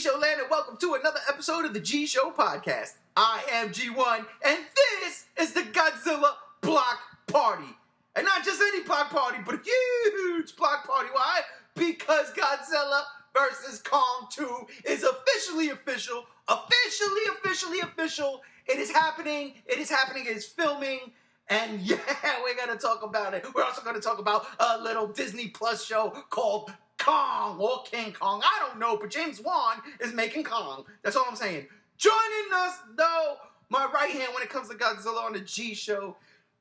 Show land, and welcome to another episode of the G Show podcast. I am G1, and this is the Godzilla block party. And not just any block party, but a huge block party. Why? Because Godzilla vs. Kong 2 is officially official. It is happening. It is filming. And yeah, we're going to talk about it. We're also going to talk about a little Disney Plus show called Kong or King Kong. I don't know, but James Wan is making Kong. That's all I'm saying. Joining us, though, my right hand when it comes to Godzilla on the G Show,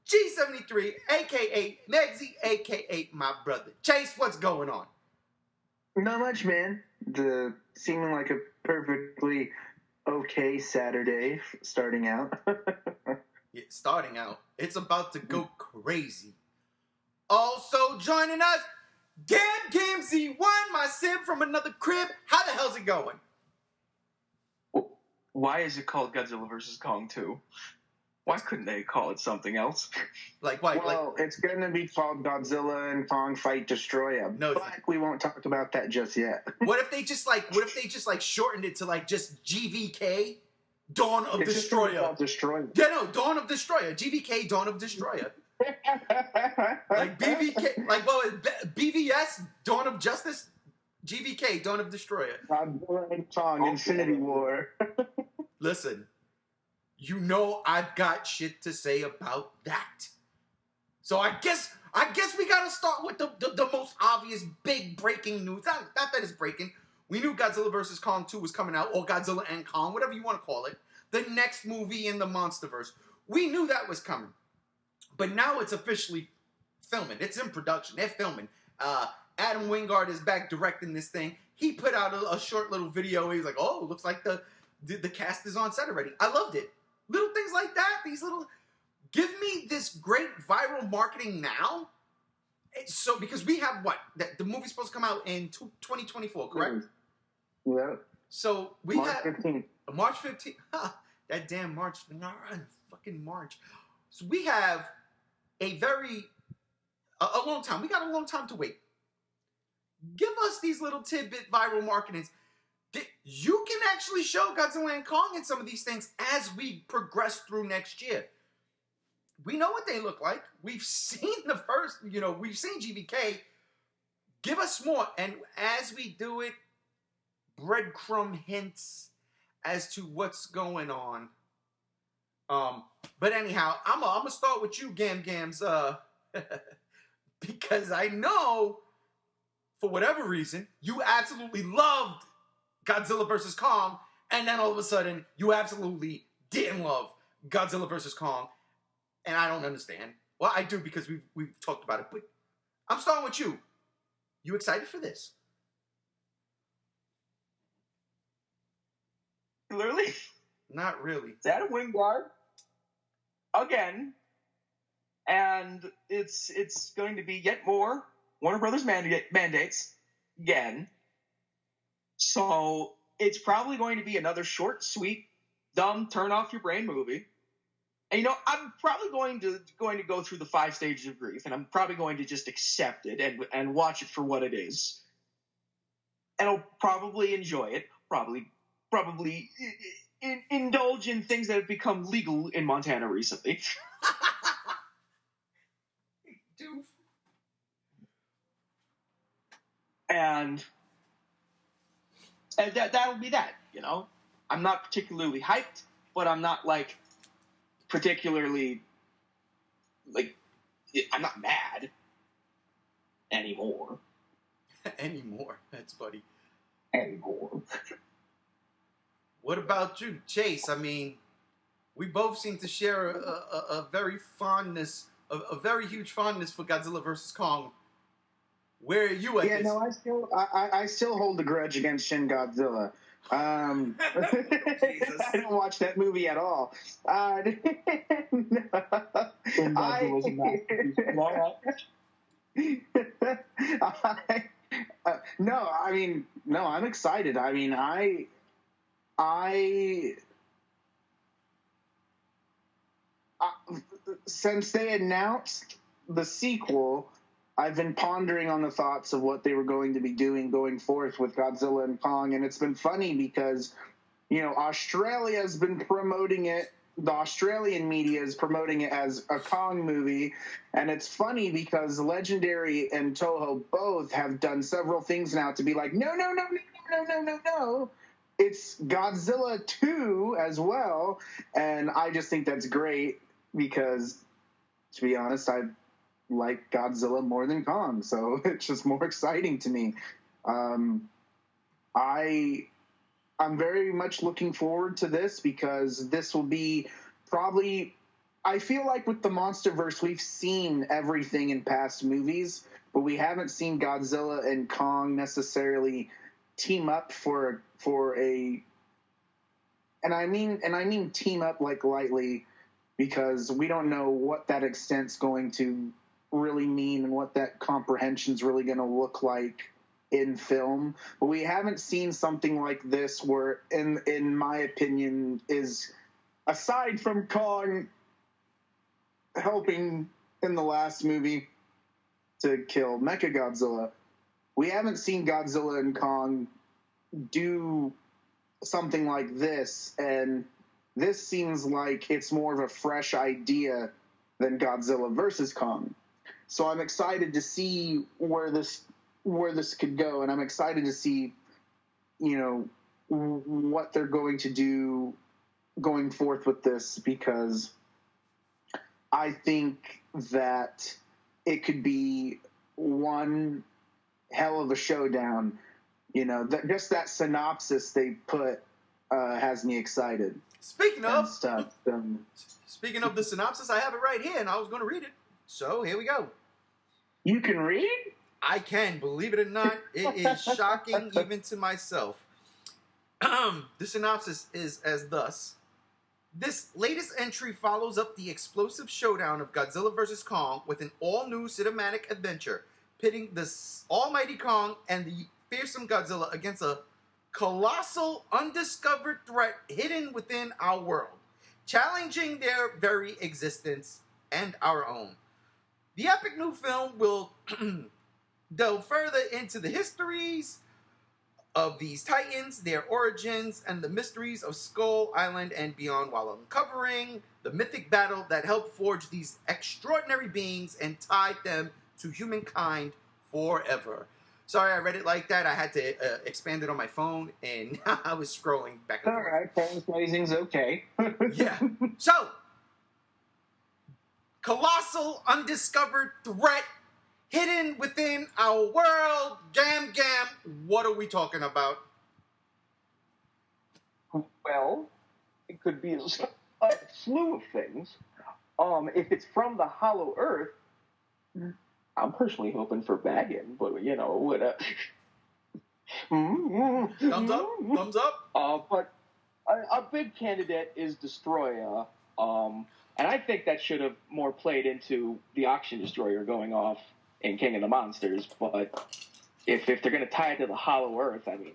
G73, a.k.a. Megsy, a.k.a. my brother. Chase, what's going on? Not much, man. Seeming like a perfectly okay Saturday starting out. Yeah, starting out. It's about to go crazy. Also joining us, James Wan, my sim from another crib. How the hell's it going? Why is it called Godzilla vs. Kong 2? Why couldn't they call it something else? Like what? Well, it's going to be called Godzilla and Kong Fight Destroy 'Em. No, but we won't talk about that just yet. What if they just shortened it to like just GVK, Dawn of Destroyer? Destroyer. Yeah, no, Dawn of Destroyer. GVK, Dawn of Destroyer. Like BVK, like BVS, Dawn of Justice. GVK, Dawn of Destroyer. Godzilla and Kong, Infinity War. Listen, you know I've got shit to say about that. So I guess we gotta start with the most obvious big breaking news. Not that it's breaking. We knew Godzilla vs. Kong 2 was coming out, or Godzilla and Kong, whatever you want to call it. The next movie in the MonsterVerse. We knew that was coming. But now it's officially filming. It's in production. They're filming. Adam Wingard is back directing this thing. He put out a short little video. He was like, oh, looks like the cast is on set already. I loved it. Little things like that. Give me this great viral marketing now. So, because we have the movie's supposed to come out in 2024, correct? Yeah. So, we March have 15th. March 15th. That damn March. Fucking March. So, we have a long time. We got a long time to wait. Give us these little tidbit viral marketings. You can actually show Godzilla and Kong in some of these things as we progress through next year. We know what they look like. We've seen the first, we've seen GVK. Give us more. And as we do it, breadcrumb hints as to what's going on. But anyhow, I'm going to start with you, Gams, because I know, for whatever reason, you absolutely loved Godzilla vs. Kong, and then all of a sudden, you absolutely didn't love Godzilla vs. Kong, and I don't understand. Well, I do, because we've talked about it, but I'm starting with you. You excited for this? Literally? Not really. It's Adam Wingard again, and it's going to be yet more Warner Brothers mandates again. So it's probably going to be another short, sweet, dumb, turn off your brain movie. And I'm probably going to go through the 5 stages of grief, and I'm probably going to just accept it and watch it for what it is. And I'll probably enjoy it. Probably indulge in things that have become legal in Montana recently. Doof. And that'll be that, I'm not particularly hyped, but I'm not, particularly, I'm not mad anymore. Anymore. That's funny. Anymore. What about you, Chase? I mean, we both seem to share a very huge fondness for Godzilla vs. Kong. Where are you at this? Yeah, no, I still hold a grudge against Shin Godzilla. I didn't watch that movie at all. No, I'm excited. I mean, since they announced the sequel, I've been pondering on the thoughts of what they were going to be doing going forth with Godzilla and Kong, and it's been funny because, Australia's been promoting it. The Australian media is promoting it as a Kong movie, and it's funny because Legendary and Toho both have done several things now to be like, no, no, no, no, no, no, no, no. It's Godzilla 2 as well, and I just think that's great because, to be honest, I like Godzilla more than Kong, so it's just more exciting to me. I'm very much looking forward to this because this will be probably, I feel like with the MonsterVerse, we've seen everything in past movies, but we haven't seen Godzilla and Kong necessarily team up for a, and I mean team up like lightly, because we don't know what that extent's going to really mean and what that comprehension's really going to look like in film. But we haven't seen something like this where, in my opinion, is, aside from Kong helping in the last movie to kill Mechagodzilla, we haven't seen Godzilla and Kong do something like this, and this seems like it's more of a fresh idea than Godzilla versus Kong. So I'm excited to see where this could go, and I'm excited to see, what they're going to do going forth with this, because I think that it could be one hell of a showdown. Just that synopsis they put has me excited. Speaking of the synopsis, I have it right here, and I was going to read it. So here we go. You can read? I can, believe it or not. It is shocking even to myself. The synopsis is as thus. This latest entry follows up the explosive showdown of Godzilla vs. Kong with an all-new cinematic adventure, pitting the almighty Kong and the fearsome Godzilla against a colossal, undiscovered threat hidden within our world, challenging their very existence and our own. The epic new film will delve further into the histories of these titans, their origins, and the mysteries of Skull Island and beyond, while uncovering the mythic battle that helped forge these extraordinary beings and tied them to humankind forever. Sorry, I read it like that. I had to expand it on my phone, and I was scrolling back and forth. All right, paraphrasing's okay. Yeah. So, colossal, undiscovered threat hidden within our world. Gam. What are we talking about? Well, it could be a slew of things. If it's from the Hollow Earth, I'm personally hoping for Baggin, but what? Thumbs up. But a big candidate is Destroyer. And I think that should have more played into the auction destroyer going off in King of the Monsters. But if they're going to tie it to the Hollow Earth, I mean,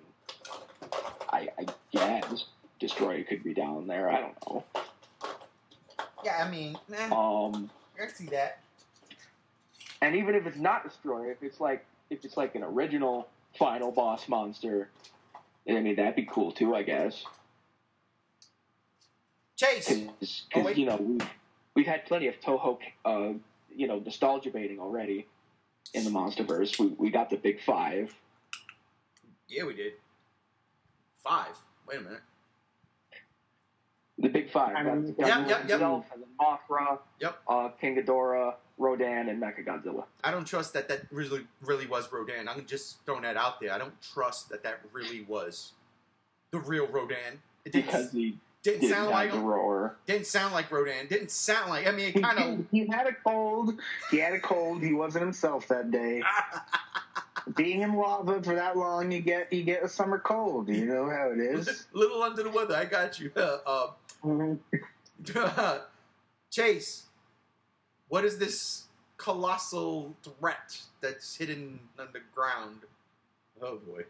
I guess destroyer could be down there. I don't know. Yeah, I mean, I see that. And even if it's not destroyer, if it's like an original final boss monster, I mean, that'd be cool too, I guess. Chase. Because we've had plenty of Toho, nostalgia baiting already in the MonsterVerse. We got the big 5. Yeah, we did. 5. Wait a minute. The big 5. Yep. And then Mothra. Yep. King Ghidorah, Rodan, and Mechagodzilla. I don't trust that really was Rodan. I'm just throwing that out there. I don't trust that really was the real Rodan. It didn't sound like him. Roar. Didn't sound like Rodan. Didn't sound like. I mean, it kind of. He had a cold. He wasn't himself that day. Being in lava for that long, you get a summer cold. You know how it is. Little under the weather. I got you. Chase, what is this colossal threat that's hidden underground? Oh boy.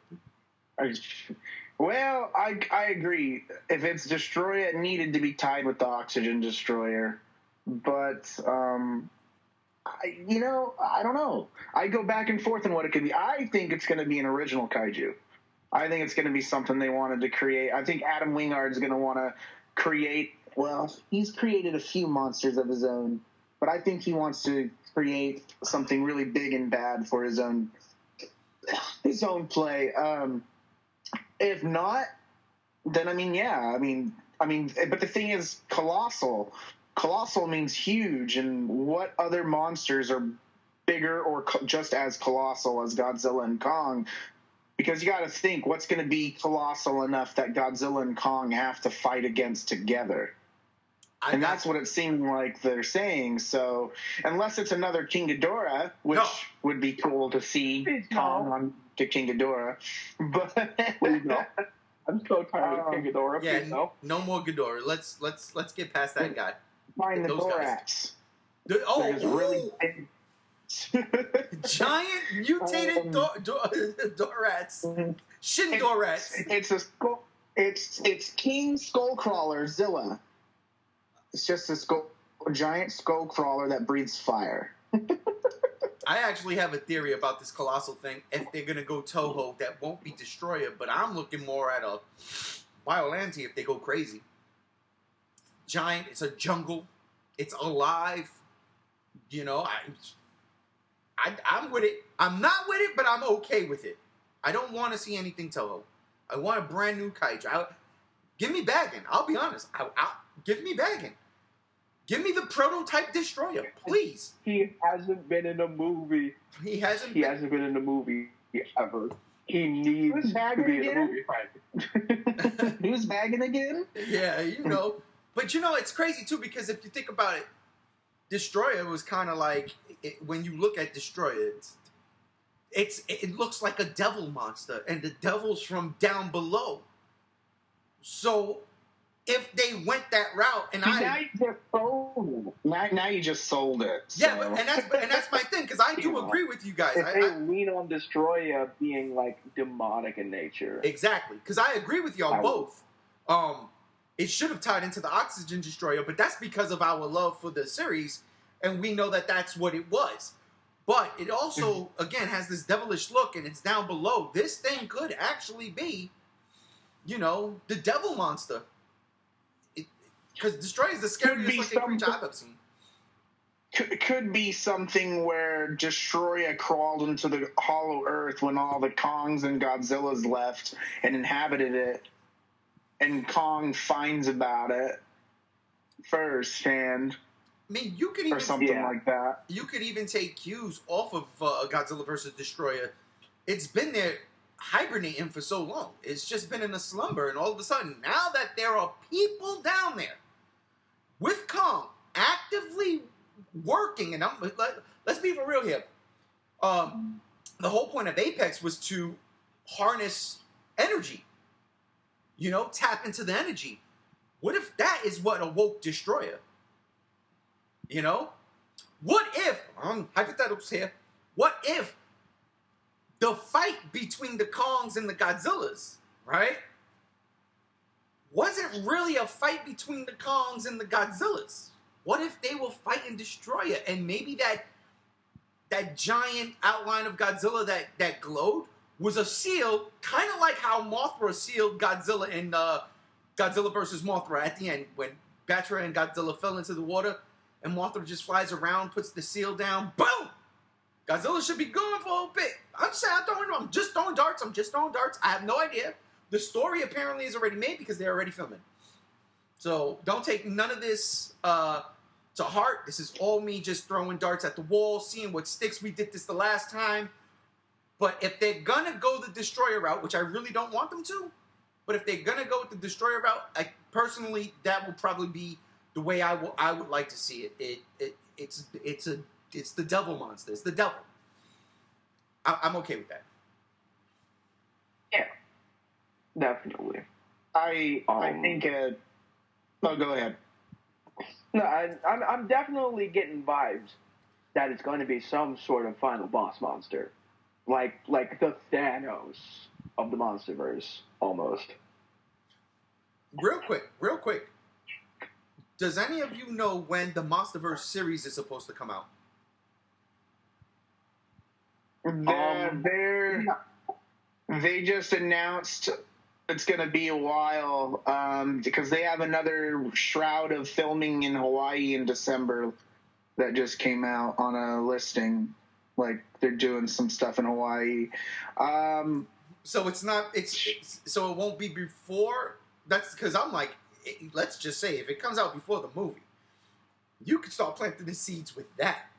Well, I agree. If it's Destroyer, it needed to be tied with the Oxygen Destroyer. But I don't know. I go back and forth on what it could be. I think it's going to be an original kaiju. I think it's going to be something they wanted to create. I think Adam Wingard's going to want to create. Well, he's created a few monsters of his own, but I think he wants to create something really big and bad for his own play. If not, then yeah. But the thing is, Colossal. Colossal means huge, and what other monsters are bigger or just as colossal as Godzilla and Kong? Because you got to think, what's going to be colossal enough that Godzilla and Kong have to fight against together? And that's what it seemed like they're saying. So unless it's another King Ghidorah, which would be cool to see Kong on to King Ghidorah. But please no. I'm so tired of King Ghidorah. Yeah, no more Ghidorah. Let's get past that guy. Find the Dorats. Really giant mutated Dorats. Shin Dorats. It's King Skullcrawler Zilla. It's just a giant skullcrawler that breathes fire. I actually have a theory about this Colossal thing. If they're gonna go Toho, that won't be Destroyer, but I'm looking more at a Biollante if they go crazy. Giant, it's a jungle, it's alive. I'm with it. I'm not with it, but I'm okay with it. I don't want to see anything Toho. I want a brand new kaiju. Give me Baggin. I'll be honest. Give me Baggin. Give me the prototype Destroyer, please. He hasn't been in a movie. He hasn't been in a movie ever. He needs to be in a movie. Who's Baggin again? Yeah, But it's crazy too, because if you think about it, Destroyer was kind of like, when you look at Destroyer, it looks like a devil monster, and the devil's from down below. So if they went that route, and now you just sold it. So. Yeah, and that's my thing, because I do agree with you guys. If they lean on Destroyer being like demonic in nature, exactly, because I agree with y'all both. It should have tied into the Oxygen Destroyer, but that's because of our love for the series, and we know that that's what it was. But it also, again, has this devilish look, and it's down below. This thing could actually be, the devil monster. Because Destroyer is the scariest looking creature I've ever seen. Could be something where Destroyer crawled into the hollow earth when all the Kongs and Godzillas left and inhabited it, and Kong finds about it firsthand. You could even something like that. You could even take cues off of Godzilla vs. Destroyer. It's been there hibernating for so long. It's just been in a slumber, and all of a sudden, now that there are people down there with Kong actively working, and let's be for real here. The whole point of Apex was to harness energy. Tap into the energy. What if that is what awoke Destroyer? What if, hypotheticals here, what if the fight between the Kongs and the Godzillas, right, wasn't really a fight between the Kongs and the Godzillas? What if they were fighting Destroyer, and maybe that giant outline of Godzilla that glowed was a seal, kind of like how Mothra sealed Godzilla in Godzilla vs. Mothra at the end, when Batra and Godzilla fell into the water, and Mothra just flies around, puts the seal down, boom! Godzilla should be gone for a bit. I'm just throwing darts. I have no idea. The story apparently is already made because they're already filming. So don't take none of this to heart. This is all me just throwing darts at the wall, seeing what sticks. We did this the last time. But if they're gonna go the Destroyer route, which I really don't want them to, but if they're gonna go with the Destroyer route, personally, that will probably be the way I would like to see it. It's the devil monster. It's the devil. I'm okay with that. Yeah, definitely. I think. Oh, go ahead. No, I'm definitely getting vibes that it's going to be some sort of final boss monster, like the Thanos of the MonsterVerse, almost. Real quick. Does any of you know when the MonsterVerse series is supposed to come out? They just announced it's going to be a while because they have another shroud of filming in Hawaii in December that just came out on a listing. Like they're doing some stuff in Hawaii. So it's not. So it won't be before. That's because I'm like, let's just say if it comes out before the movie, you can start planting the seeds with that.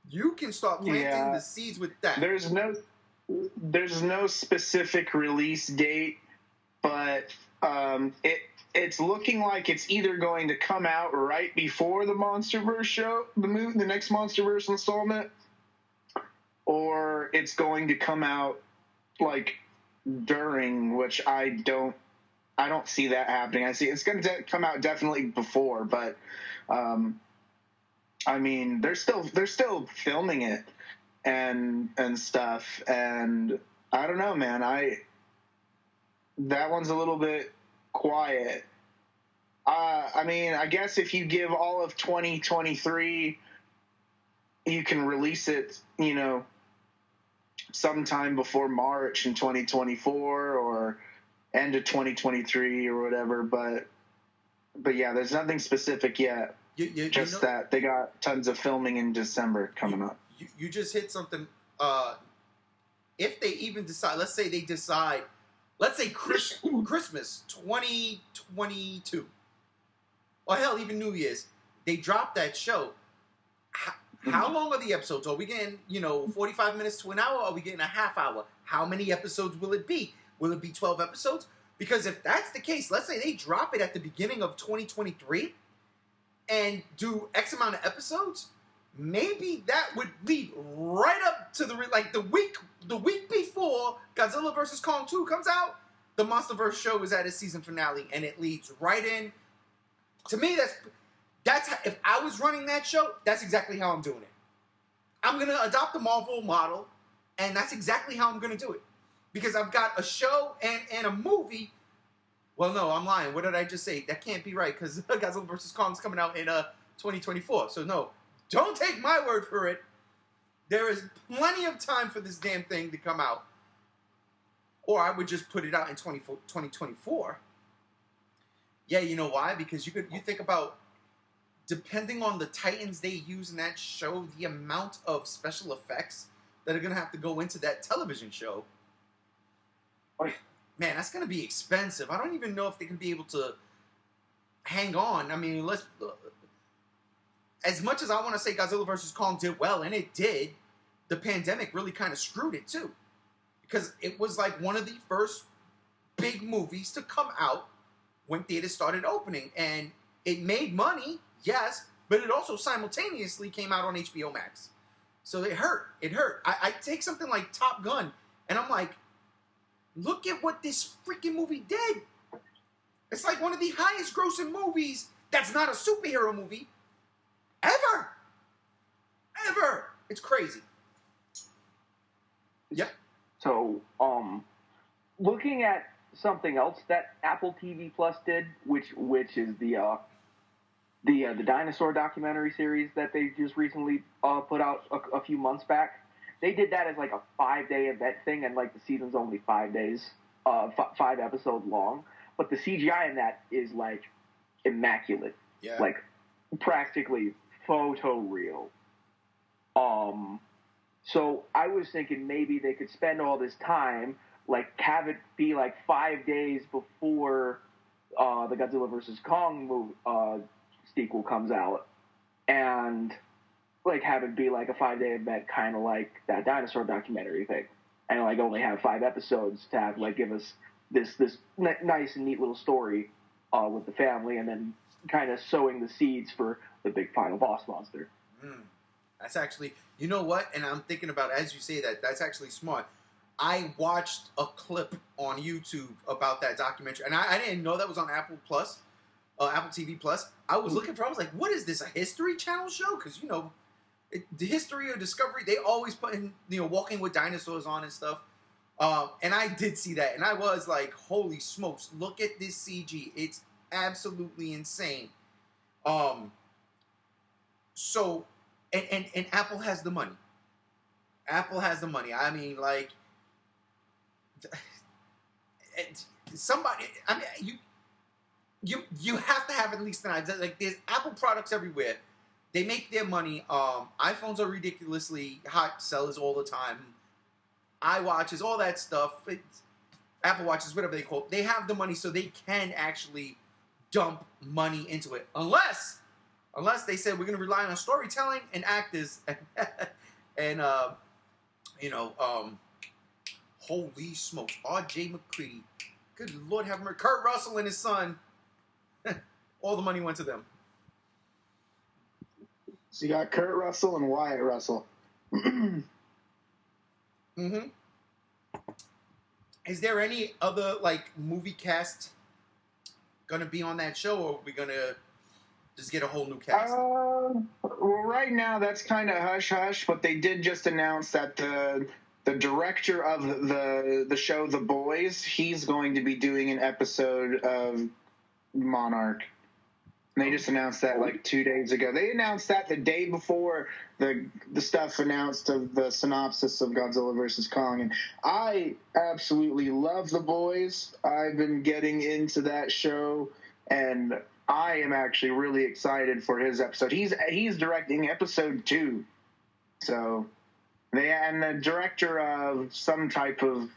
You can start planting the seeds with that. There's no specific release date, but it's looking like it's either going to come out right before the MonsterVerse show, the next MonsterVerse installment, or it's going to come out like during, which I don't see that happening. I see it's going to come out definitely before, but I mean they're still filming it and stuff, and I don't know, man. That one's a little bit quiet. I mean, I guess if you give all of 2023, you can release it, sometime before March in 2024 or end of 2023 or whatever. But yeah, there's nothing specific yet. That they got tons of filming in December coming up. You just hit something. If they even decide, let's say Christmas 2022, or hell, even New Year's, they drop that show. How long are the episodes? Are we getting, 45 minutes to an hour? Or are we getting a half hour? How many episodes will it be? Will it be 12 episodes? Because if that's the case, let's say they drop it at the beginning of 2023 and do X amount of episodes, maybe that would lead right up to the week before Godzilla vs. Kong 2 comes out. The MonsterVerse show is at its season finale, and it leads right in. To me, that's how, if I was running that show, that's exactly how I'm doing it. I'm going to adopt the Marvel model, and that's exactly how I'm going to do it. Because I've got a show and a movie. Well, no, I'm lying. What did I just say? That can't be right, because Godzilla vs. Kong is coming out in 2024. So, no, don't take my word for it. There is plenty of time for this damn thing to come out. Or I would just put it out in 2024. Yeah, you know why? Because you think about, depending on the Titans they use in that show, the amount of special effects that are going to have to go into that television show. Man, that's going to be expensive. I don't even know if they can be able to hang on. I mean, as much as I want to say Godzilla vs. Kong did well, and it did, the pandemic really kind of screwed it too. Because it was like one of the first big movies to come out when theaters started opening. And it made money, yes, but it also simultaneously came out on HBO Max. So it hurt. It hurt. I take something like Top Gun, and I'm like, look at what this freaking movie did. It's like one of the highest grossing movies that's not a superhero movie ever. Ever. It's crazy. Yep. So, looking at something else that Apple TV Plus did, which is the dinosaur documentary series that they just recently put out a few months back. They did that as like a 5-day event thing, and like the season's only 5 days, 5 episodes long. But the CGI in that is like immaculate, like practically photoreal. So I was thinking maybe they could spend all this time, like have it be like 5 days before the Godzilla vs. Kong movie, sequel comes out, and like have it be like a 5-day event, kind of like that dinosaur documentary thing, and like only have 5 episodes to have like give us this nice and neat little story with the family, and then kind of sowing the seeds for the big final boss monster. That's actually, you know what? And I'm thinking about, as you say that, that's actually smart. I watched a clip on YouTube about that documentary, and I didn't know that was on Apple Plus, Apple TV Plus. I was looking for, I was like, what is this, a History Channel show? Because, the History or Discovery, they always put in, Walking with Dinosaurs on and stuff. And I did see that, and I was like, holy smokes, look at this CG. It's absolutely insane. So, and Apple has the money. Apple has the money. I mean, like, somebody. I mean, you have to have at least an idea. Like, there's Apple products everywhere. They make their money. iPhones are ridiculously hot sellers all the time. iWatches, all that stuff. Apple Watches, whatever they call it. They have the money, so they can actually dump money into it. Unless they said we're going to rely on storytelling and actors and holy smokes, R.J. McCready, good Lord have mercy, Kurt Russell and his son, all the money went to them. So you got Kurt Russell and Wyatt Russell. Mm-hmm. Is there any other movie cast gonna be on that show, or are we gonna just get a whole new cast? Well, right now that's kind of hush hush, but they did just announce that the director of the show The Boys, he's going to be doing an episode of Monarch. And they just announced that 2 days ago. They announced that the day before the stuff announced of the synopsis of Godzilla vs. Kong. And I absolutely love The Boys. I've been getting into that show, and I am actually really excited for his episode. He's directing episode 2. So and the director of some type of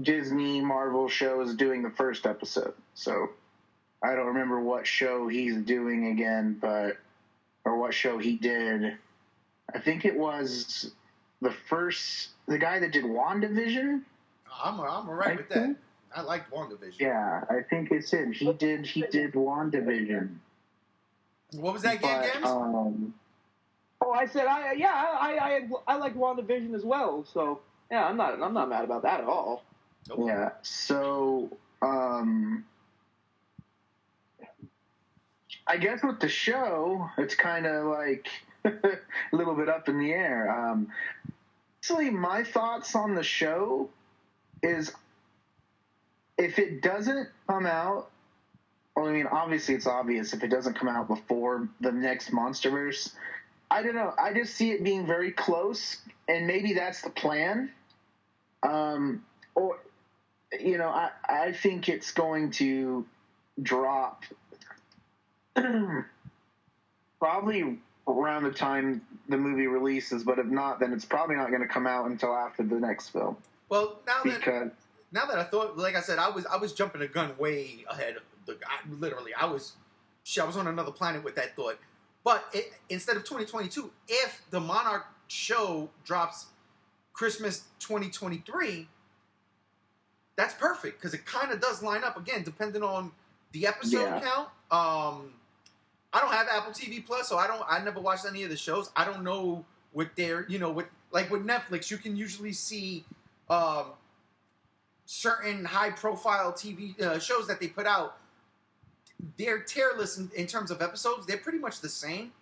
Disney Marvel show is doing the first episode. So I don't remember what show he's doing again, or what show he did. I think it was the guy that did WandaVision. I'm all right with that. I liked WandaVision. Yeah, I think it's him. He did WandaVision. What was that game? I said I like WandaVision as well. So yeah, I'm not mad about that at all. Nope. Yeah. So I guess with the show, it's kind of a little bit up in the air. Actually, my thoughts on the show is if it doesn't come out, well, I mean, obviously it's obvious if it doesn't come out before the next MonsterVerse. I don't know. I just see it being very close, and maybe that's the plan. Or, I think it's going to drop probably around the time the movie releases, but if not, then it's probably not going to come out until after the next film. Well, now that I thought, like I said, I was jumping the gun way ahead of I was on another planet with that thought. But instead of 2022, if the Monarch show drops Christmas 2023, that's perfect because it kind of does line up again, depending on the episode count. I don't have Apple TV Plus, so I never watched any of the shows. I don't know what they're, with Netflix, you can usually see certain high-profile TV shows that they put out. Their tier list in terms of episodes, they're pretty much the same.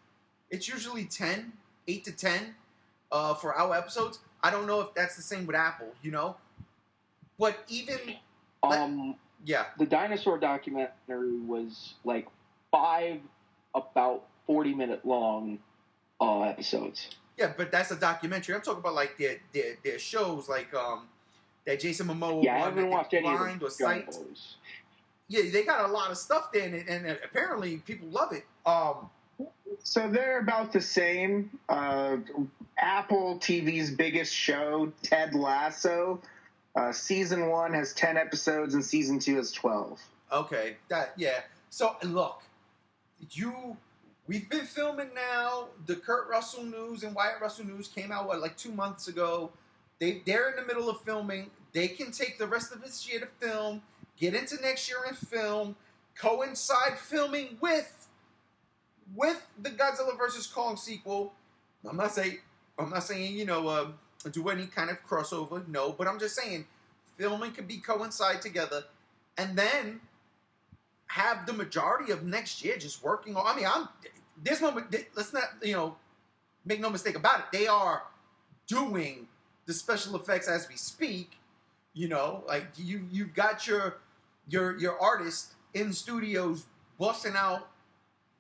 It's usually 8 to 10 for our episodes. I don't know if that's the same with Apple, But even... The dinosaur documentary was 5 about 40-minute long episodes. Yeah, but that's a documentary. I'm talking about their shows that Jason Momoa. Yeah, I haven't watched any of the Sight. Yeah, they got a lot of stuff there, and apparently people love it. So they're about the same. Apple TV's biggest show, Ted Lasso. Season 1 has 10 episodes, and Season 2 has 12. Okay, So look, we've been filming now. The Kurt Russell news and Wyatt Russell news came out 2 months ago. They're in the middle of filming. They can take the rest of this year to film. Get into next year and film, coincide filming with the Godzilla vs. Kong sequel. I'm not saying do any kind of crossover, no, but I'm just saying filming could coincide together, and then have the majority of next year just working on. I mean, let's not make no mistake about it. They are doing the special effects as we speak. You've got your artist in studios busting out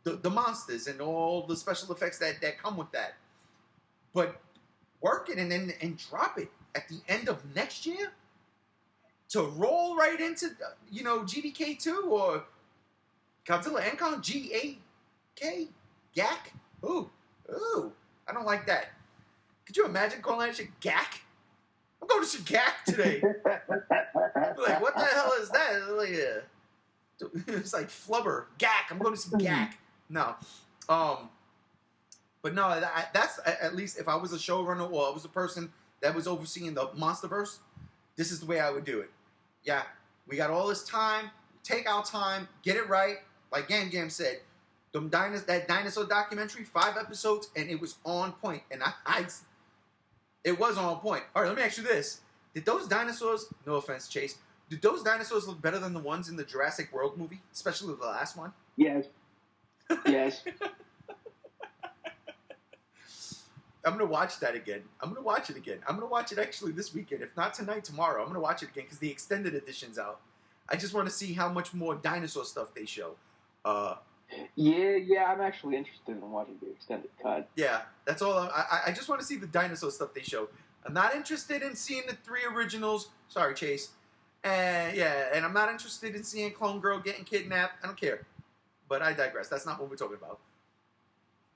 the monsters and all the special effects that come with that. But work it and drop it at the end of next year to roll right into GVK 2 or Godzilla and Kong GAK GAK. Ooh, I don't like that. Could you imagine calling that shit GAK? I'm going to see GAK today. Like, what the hell is that? Like, it's like flubber. GAK. I'm going to see GAK. No. But no, that's at least if I was a showrunner or I was a person that was overseeing the MonsterVerse, this is the way I would do it. Yeah, we got all this time. Take our time. Get it right. Like Gam Gam said, that dinosaur documentary, 5 episodes, and it was on point. And it was on point. All right, let me ask you this. Did those dinosaurs, no offense, Chase, did those dinosaurs look better than the ones in the Jurassic World movie? Especially the last one? Yes. Yes. I'm going to watch that again. I'm going to watch it again. I'm going to watch it actually this weekend. If not tonight, tomorrow. I'm going to watch it again because the extended edition's out. I just want to see how much more dinosaur stuff they show. Yeah, I'm actually interested in watching the extended cut. Yeah, that's all. I just want to see the dinosaur stuff they show. I'm not interested in seeing the 3 originals. Sorry, Chase. And I'm not interested in seeing Clone Girl getting kidnapped. I don't care. But I digress. That's not what we're talking about.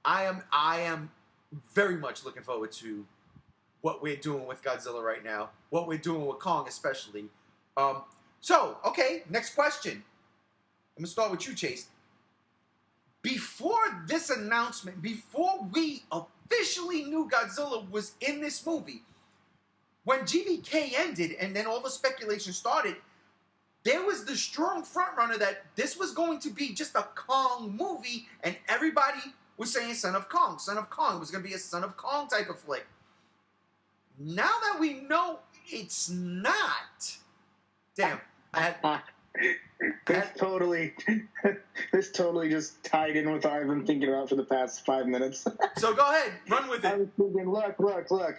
I am very much looking forward to what we're doing with Godzilla right now. What we're doing with Kong, especially. Okay, next question. I'm going to start with you, Chase. Before this announcement, before we officially knew Godzilla was in this movie, when GVK ended and then all the speculation started, there was the strong frontrunner that this was going to be just a Kong movie, and everybody was saying Son of Kong. Son of Kong. It was going to be a Son of Kong type of flick. Now that we know it's not, damn. This totally just tied in with what I've been thinking about for the past 5 minutes. So go ahead, run with I it. was thinking, look.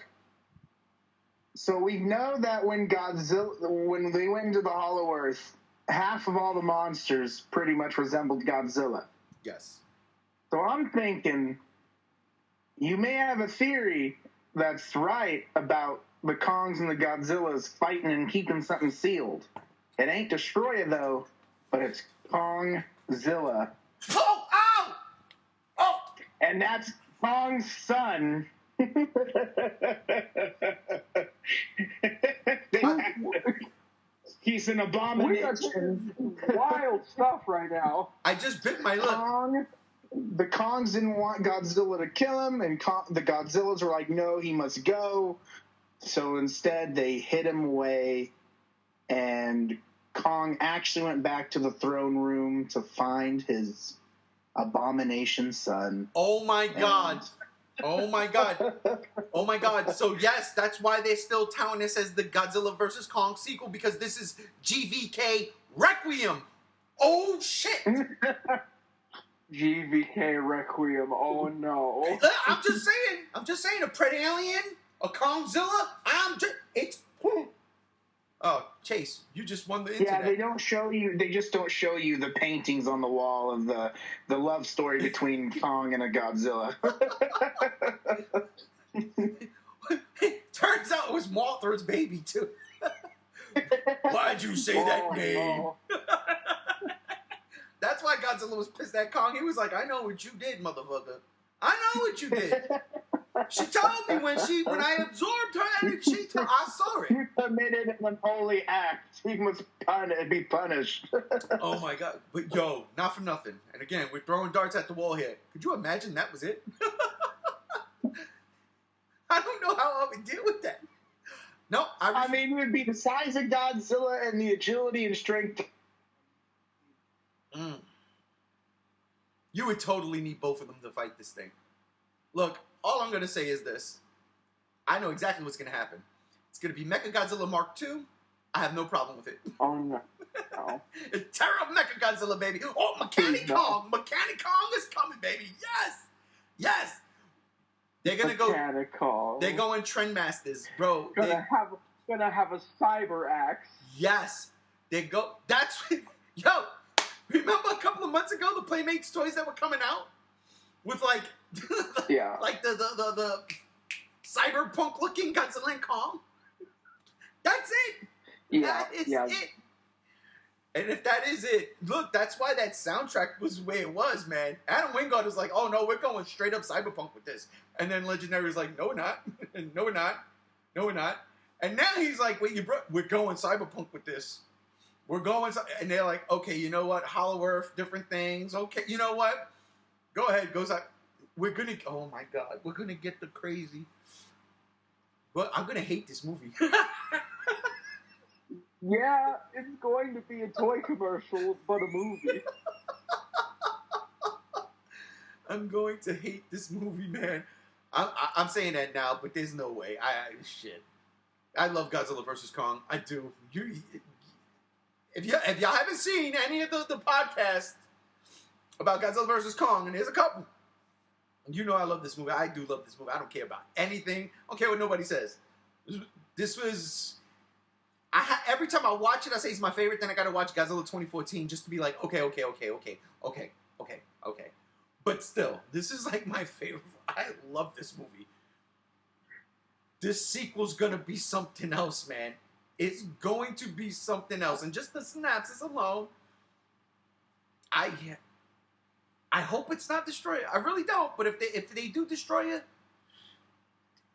So we know that when they went into the Hollow Earth, half of all the monsters pretty much resembled Godzilla. Yes. So I'm thinking, you may have a theory that's right about the Kongs and the Godzillas fighting and keeping something sealed. It ain't Destroyer, though, but it's Kongzilla. Oh! Ow! Oh! And that's Kong's son. He's an abomination. Wild stuff right now. I just bit my lip. The Kongs didn't want Godzilla to kill him, and the Godzillas were like, no, he must go. So instead, they hid him away, and Kong actually went back to the throne room to find his abomination son. Oh my god. Oh my god. Oh my god. So yes, that's why they're still touting this as the Godzilla vs. Kong sequel, because this is GVK Requiem. Oh shit. GVK Requiem. Oh no. I'm just saying, a Predalien, a Kongzilla, Oh, Chase, you just won the internet. Yeah, they just don't show you the paintings on the wall of the love story between Kong and a Godzilla. Turns out it was Mothra's baby, too. Why'd you say that name? No. That's why Godzilla was pissed at Kong. He was like, I know what you did, motherfucker. I know what you did. She told me when I absorbed her, I saw it. You committed an unholy act. He must be punished. Oh my god. But yo, not for nothing. And again, we're throwing darts at the wall here. Could you imagine that was it? I don't know how I would deal with that. No, I mean, it would be the size of Godzilla and the agility and strength. You would totally need both of them to fight this thing. Look, all I'm going to say is this. I know exactly what's going to happen. It's going to be Mechagodzilla Mark II. I have no problem with it. Oh, no. No. It's Terror of Mechagodzilla, baby. Oh, Mechanic Kong. Mechanic Kong is coming, baby. Yes. Yes. They're going to go. Mechanic Kong. They're going Trendmasters, bro. Gonna have a cyber axe. Yes. They go. That's. Yo. Remember a couple of months ago the Playmates toys that were coming out with like Yeah. like the cyberpunk looking Godzilla and Kong. That's it. Yeah, That is it. And if that is it, look, that's why that soundtrack was the way it was, man. Adam Wingard was like, oh no, we're going straight up cyberpunk with this. And then Legendary was like, no, we're not. No, we're not. No, we're not. And now he's like, wait, we're going cyberpunk with this. We're going, and they're like, okay, you know what? Hollow Earth, different things. Okay, you know what? Go ahead, go side. We're gonna, oh my God, we're gonna get the crazy. But I'm gonna hate this movie. Yeah, it's going to be a toy commercial, but a movie. I'm going to hate this movie, man. I'm saying that now, but there's no way. Shit. I love Godzilla vs. Kong. I do. If y'all haven't seen any of the podcasts about Godzilla vs. Kong, and there's a couple, you know I love this movie. I do love this movie. I don't care about anything. I don't care what nobody says. This was... every time I watch it, I say it's my favorite. Then I gotta watch Godzilla 2014 just to be like, okay. But still, this is like my favorite. I love this movie. This sequel's gonna be something else, man. It's going to be something else. And just the synopsis alone, I hope it's not Destroyer. I really don't. But if they do Destroyer,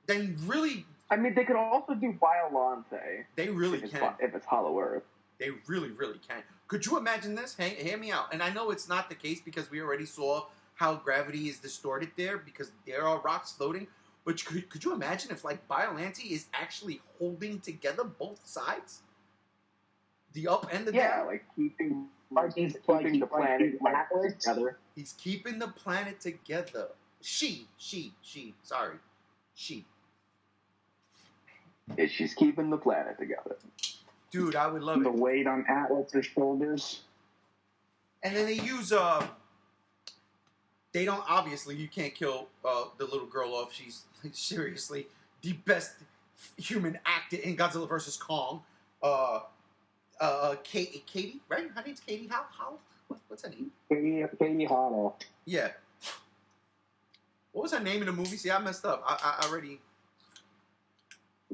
then really... I mean, they could also do Biolante. They really can. If it's Hollow Earth. They really, really can. Could you imagine this? Hear me out. And I know it's not the case because we already saw how gravity is distorted there because there are rocks floating. But could you imagine if, like, Biolante is actually holding together both sides? The up and the down? Yeah, like keeping the planet together. He's keeping the planet together. She. Yeah, she's keeping the planet together. Dude, I would love The it. weight on Atlas's shoulders. And then they use, they don't, obviously, you can't kill the little girl off. She's seriously the best human actor in Godzilla vs. Kong. Katie, right? Her name's Katie. How? What's her name? Katie Hollow. Yeah. What was her name in the movie? See, I messed up. I already...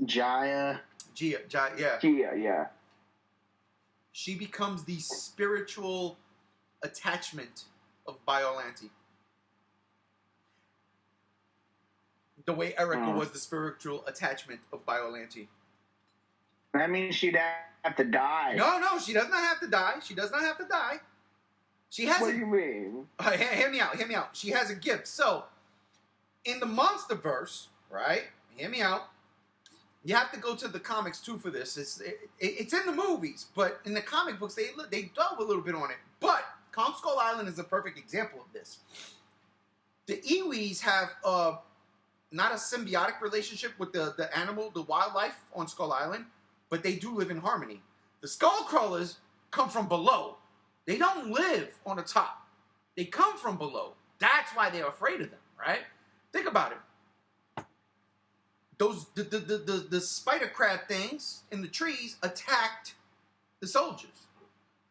Jaya, yeah. Gia, yeah. She becomes the spiritual attachment of Biolante. The way Erica was the spiritual attachment of Biolante. That means she'd have to die. No, she does not have to die. She does not have to die. She has What do you mean? Hear me out. She has a gift. So, in the MonsterVerse, right? Hear me out. You have to go to the comics too for this. It's in the movies, but in the comic books they delve a little bit on it. But Kong Skull Island is a perfect example of this. The Iwis have not a symbiotic relationship with the animal, the wildlife on Skull Island, but they do live in harmony. The Skull Crawlers come from below. They don't live on the top. They come from below. That's why they're afraid of them, right? Think about it. Those the spider crab things in the trees attacked the soldiers.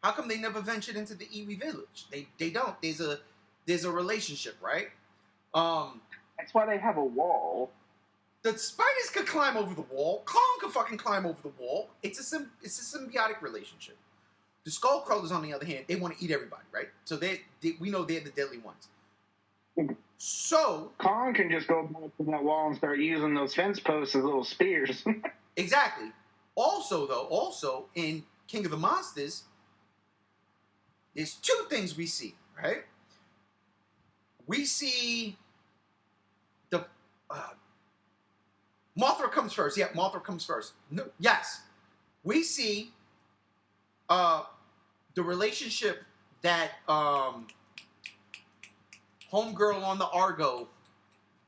How come they never ventured into the Iwi village? They don't. There's a relationship, right? That's why they have a wall. The spiders could climb over the wall. Kong could fucking climb over the wall. It's a symbiotic relationship. The skull crawlers, on the other hand, they want to eat everybody, right? So we know they're the deadly ones. So Kong can just go back to that wall and start using those fence posts as little spears. exactly. Also in King of the Monsters, there's two things we see, right? We see the Mothra comes first. Yeah, Mothra comes first. No, yes, we see the relationship that homegirl on the Argo,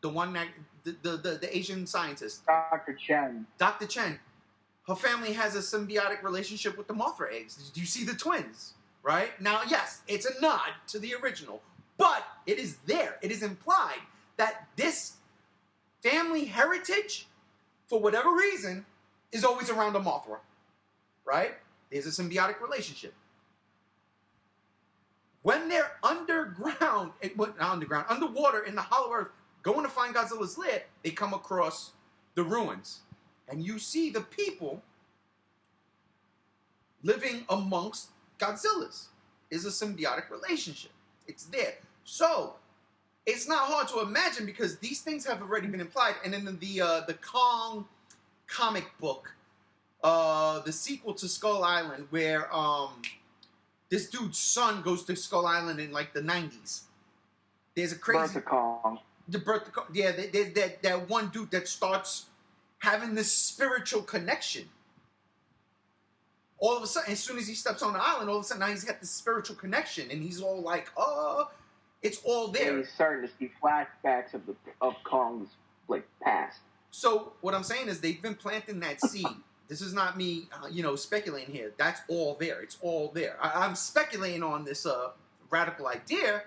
the one that the Asian scientist, Dr. Chen. Dr. Chen, her family has a symbiotic relationship with the Mothra eggs. Do you see the twins? Right? Now, yes, it's a nod to the original, but it is there. It is implied that this family heritage, for whatever reason, is always around a Mothra. Right? There's a symbiotic relationship. When they're underwater in the Hollow Earth, going to find Godzilla's lair, they come across the ruins, and you see the people living amongst Godzillas. Is a symbiotic relationship. It's there. So, it's not hard to imagine because these things have already been implied. And in the Kong comic book, the sequel to Skull Island, where this dude's son goes to Skull Island in like the 90s. There's a crazy Birth of Kong. The birth of Kong. Yeah, there's that one dude that starts having this spiritual connection. All of a sudden, as soon as he steps on the island, all of a sudden now he's got this spiritual connection, and he's all like, "Oh, it's all there." And he's starting to see flashbacks of Kong's past. So what I'm saying is they've been planting that seed. This is not me, speculating here. That's all there. It's all there. I'm speculating on this radical idea,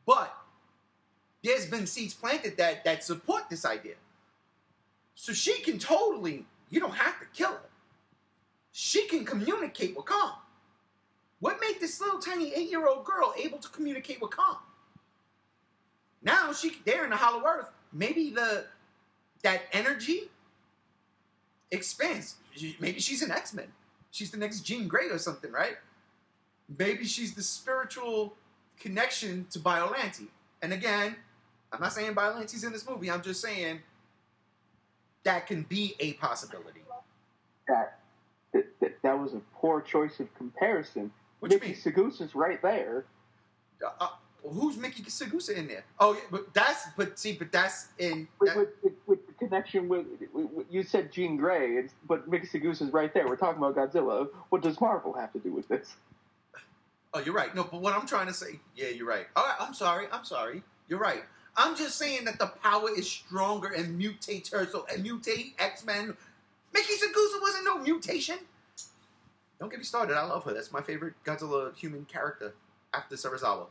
but there's been seeds planted that support this idea. So she can totally. You don't have to kill her. She can communicate with Kong. What made this little tiny 8-year-old girl able to communicate with Kong? Now they're in the Hollow Earth. Maybe that energy expands. Maybe she's an X-Men. She's the next Jean Grey or something, right? Maybe she's the spiritual connection to Biollante. And again, I'm not saying Biolante's in this movie. I'm just saying that can be a possibility. That was a poor choice of comparison. What do you Mickey mean? Segusa's right there. Who's Mickey Segusa in there? Oh, yeah, but that's in. With the connection with you said Jean Grey, but Mickey Segusa's right there. We're talking about Godzilla. What does Marvel have to do with this? Oh, you're right. No, but what I'm trying to say, yeah, you're right. All right, I'm sorry. You're right. I'm just saying that the power is stronger and mutates her. So, and mutate X-Men. Mickey Segusa wasn't no mutation. Don't get me started. I love her. That's my favorite Godzilla human character after Serizawa.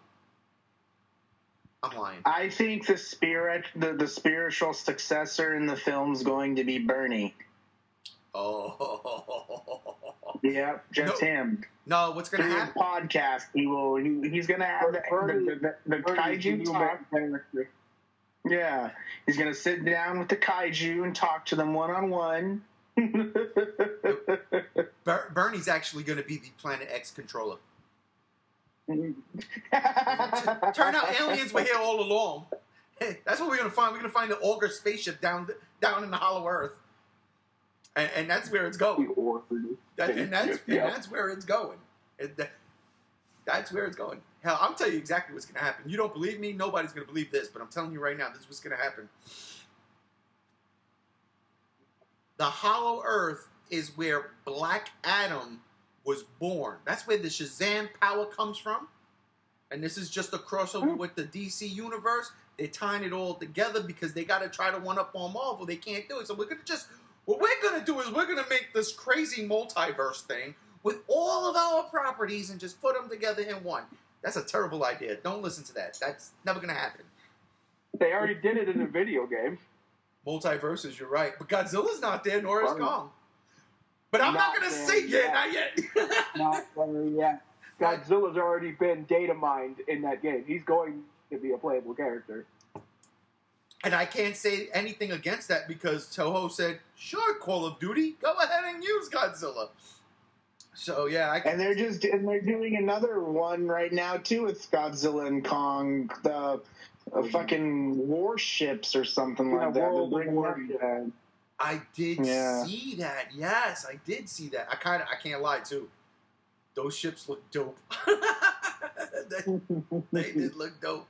I'm lying. I think the spiritual successor in the film's going to be Bernie. Oh. Yep, just him. No, what's going to Through happen? his podcast, he's going to have the kaiju talk. Yeah, he's going to sit down with the kaiju and talk to them one-on-one. Bernie's actually going to be the Planet X controller. Turn out aliens were here all along. That's what we're going to find. We're going to find the Auger spaceship down in the Hollow Earth. And that's where it's going. That's where it's going. That's where it's going. Hell, I'm telling you exactly what's going to happen. You don't believe me? Nobody's going to believe this, but I'm telling you right now, this is what's going to happen. The Hollow Earth is where Black Adam was born. That's where the Shazam power comes from. And this is just a crossover with the DC universe. They're tying it all together because they got to try to one-up on Marvel. They can't do it. So what we're going to do is we're going to make this crazy multiverse thing with all of our properties and just put them together in one. That's a terrible idea. Don't listen to that. That's never going to happen. They already did it in a video game. Multiverses, you're right. But Godzilla's not there, nor is Kong. But I'm not going to say not yet. Not there yet. Godzilla's already been data mined in that game. He's going to be a playable character. And I can't say anything against that because Toho said, sure, Call of Duty, go ahead and use Godzilla. So, yeah. And they're doing another one right now, too, with Godzilla and Kong, the fucking warships or something like that. I did see that. Yes, I did see that. I can't lie, too. Those ships look dope. they did look dope.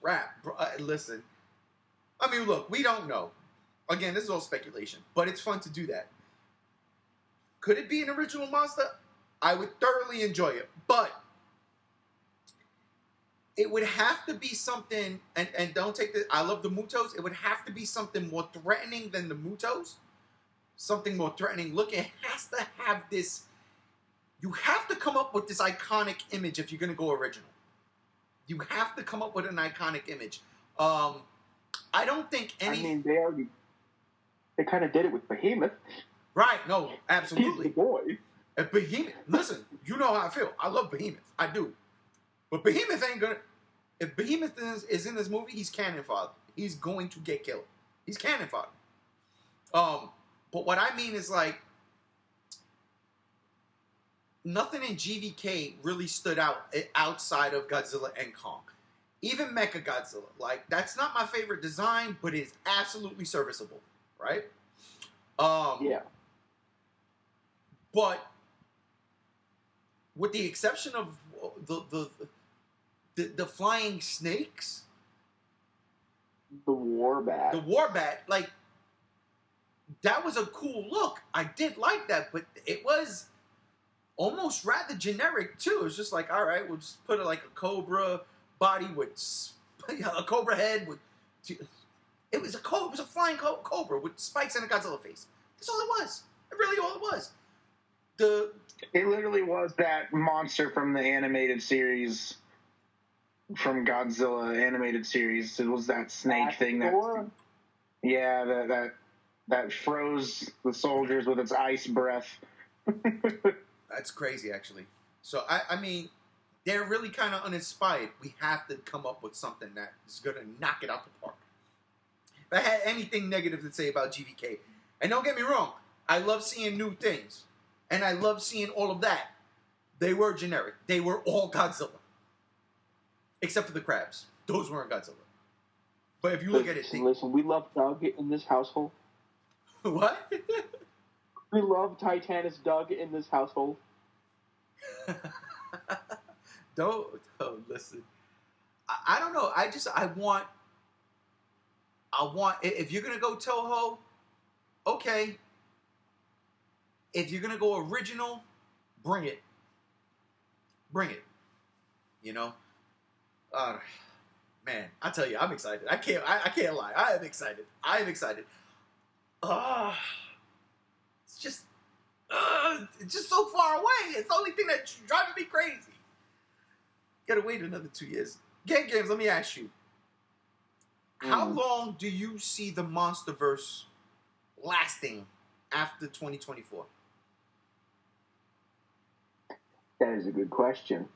Crap. Listen. I mean, look, we don't know. Again, this is all speculation, but it's fun to do that. Could it be an original monster? I would thoroughly enjoy it, but it would have to be something, and don't take this, I love the Mutos, it would have to be something more threatening than the Mutos. Something more threatening. Look, it has to have this, you have to come up with this iconic image if you're going to go original. You have to come up with an iconic image. I don't think any... I mean, they kind of did it with Behemoth. Right, no, absolutely. He's the boy. And Behemoth, listen, you know how I feel. I love Behemoth. I do. But Behemoth ain't gonna... If Behemoth is in this movie, he's canon father. He's going to get killed. He's cannon fodder. But what I mean is, like, nothing in GVK really stood out outside of Godzilla and Kong. Even Mechagodzilla, like, that's not my favorite design, but it's absolutely serviceable, right? Yeah. But with the exception of the flying snakes, The Warbat. the Warbat, like, that was a cool look. I did like that, but it was almost rather generic too. It was just like, all right, we'll just put it like a cobra body with a cobra head with. It was a flying cobra with spikes and a Godzilla face. That's all it was. Really, all it was. It literally was that monster from the animated series, from Godzilla animated series. It was that snake thing that froze the soldiers with its ice breath. That's crazy, actually. So I mean, they're really kind of uninspired. We have to come up with something that is going to knock it out the park. If I had anything negative to say about GVK, and don't get me wrong, I love seeing new things. And I love seeing all of that. They were generic. They were all Godzilla. Except for the crabs. Those weren't Godzilla. But if you look at it... Listen, we love Doug in this household. What? We love Titanus Doug in this household. Don't listen. I don't know. I want... If you're going to go Toho, okay. If you're going to go original, bring it. Bring it. You know? Man, I tell you, I'm excited. I can't lie. I am excited. It's just so far away. It's the only thing that's driving me crazy. Gotta wait another 2 years. Games, let me ask you. How long do you see the MonsterVerse lasting after 2024? That is a good question.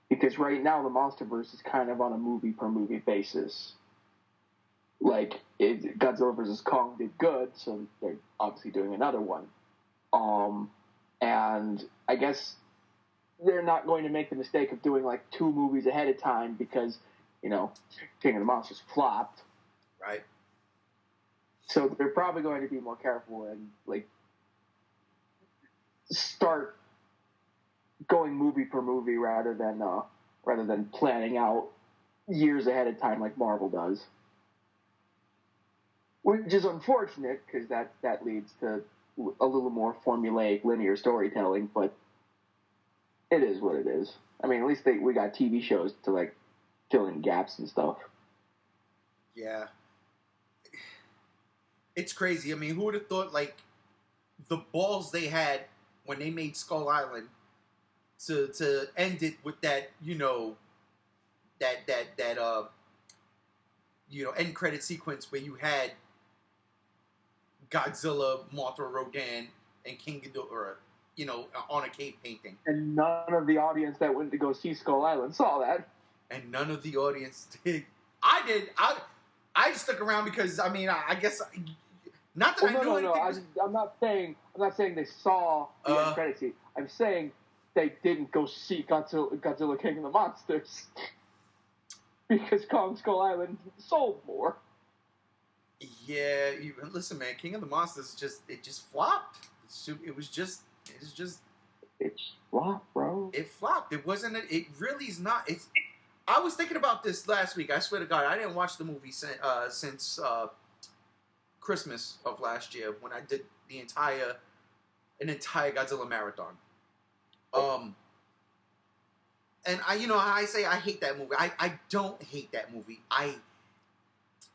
Because right now the MonsterVerse is kind of on a movie per movie basis. Like, Godzilla vs. Kong did good, so they're obviously doing another one. And I guess they're not going to make the mistake of doing like 2 movies ahead of time because, you know, King of the Monsters flopped. Right. So they're probably going to be more careful and like start going movie per movie rather than planning out years ahead of time like Marvel does. Which is unfortunate because that leads to a little more formulaic linear storytelling, but it is what it is. I mean, at least we got TV shows to like fill in gaps and stuff. Yeah. It's crazy. I mean, who would have thought, like, the balls they had when they made Skull Island to end it with that, you know, that end credit sequence where you had Godzilla, Mothra, Rodan, and King Ghidorah, you know, on a cave painting. And none of the audience that went to go see Skull Island saw that. And none of the audience did. I did. I stuck around because, I mean, I guess... Not that I knew anything. I'm not saying they saw the end credit scene. I'm saying they didn't go see Godzilla King of the Monsters because Kong Skull Island sold more. Yeah, listen, man. King of the Monsters just flopped. It flopped, bro. It flopped. It wasn't. It really is not. I was thinking about this last week. I swear to God, I didn't watch the movie since Christmas of last year when I did an entire Godzilla marathon. And I say I hate that movie. I don't hate that movie. I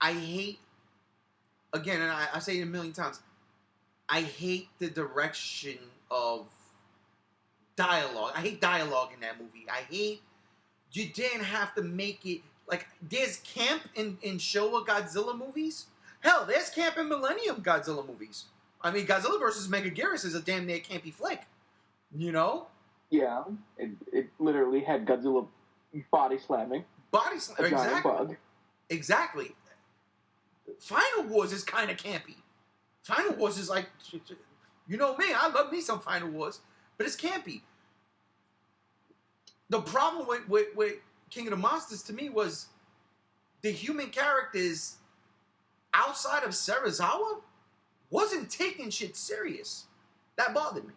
hate, again, and I say it a million times, I hate the direction of dialogue. I hate dialogue in that movie. I hate, you didn't have to make it, like, there's camp in Showa Godzilla movies. Hell, there's camp in Millennium Godzilla movies. I mean, Godzilla vs. Megaguirus is a damn near campy flick. You know? Yeah, it literally had Godzilla body slamming. Exactly. Exactly. Final Wars is kind of campy. Final Wars is like, you know me, I love me some Final Wars, but it's campy. The problem with King of the Monsters to me was the human characters outside of Serizawa wasn't taking shit serious. That bothered me.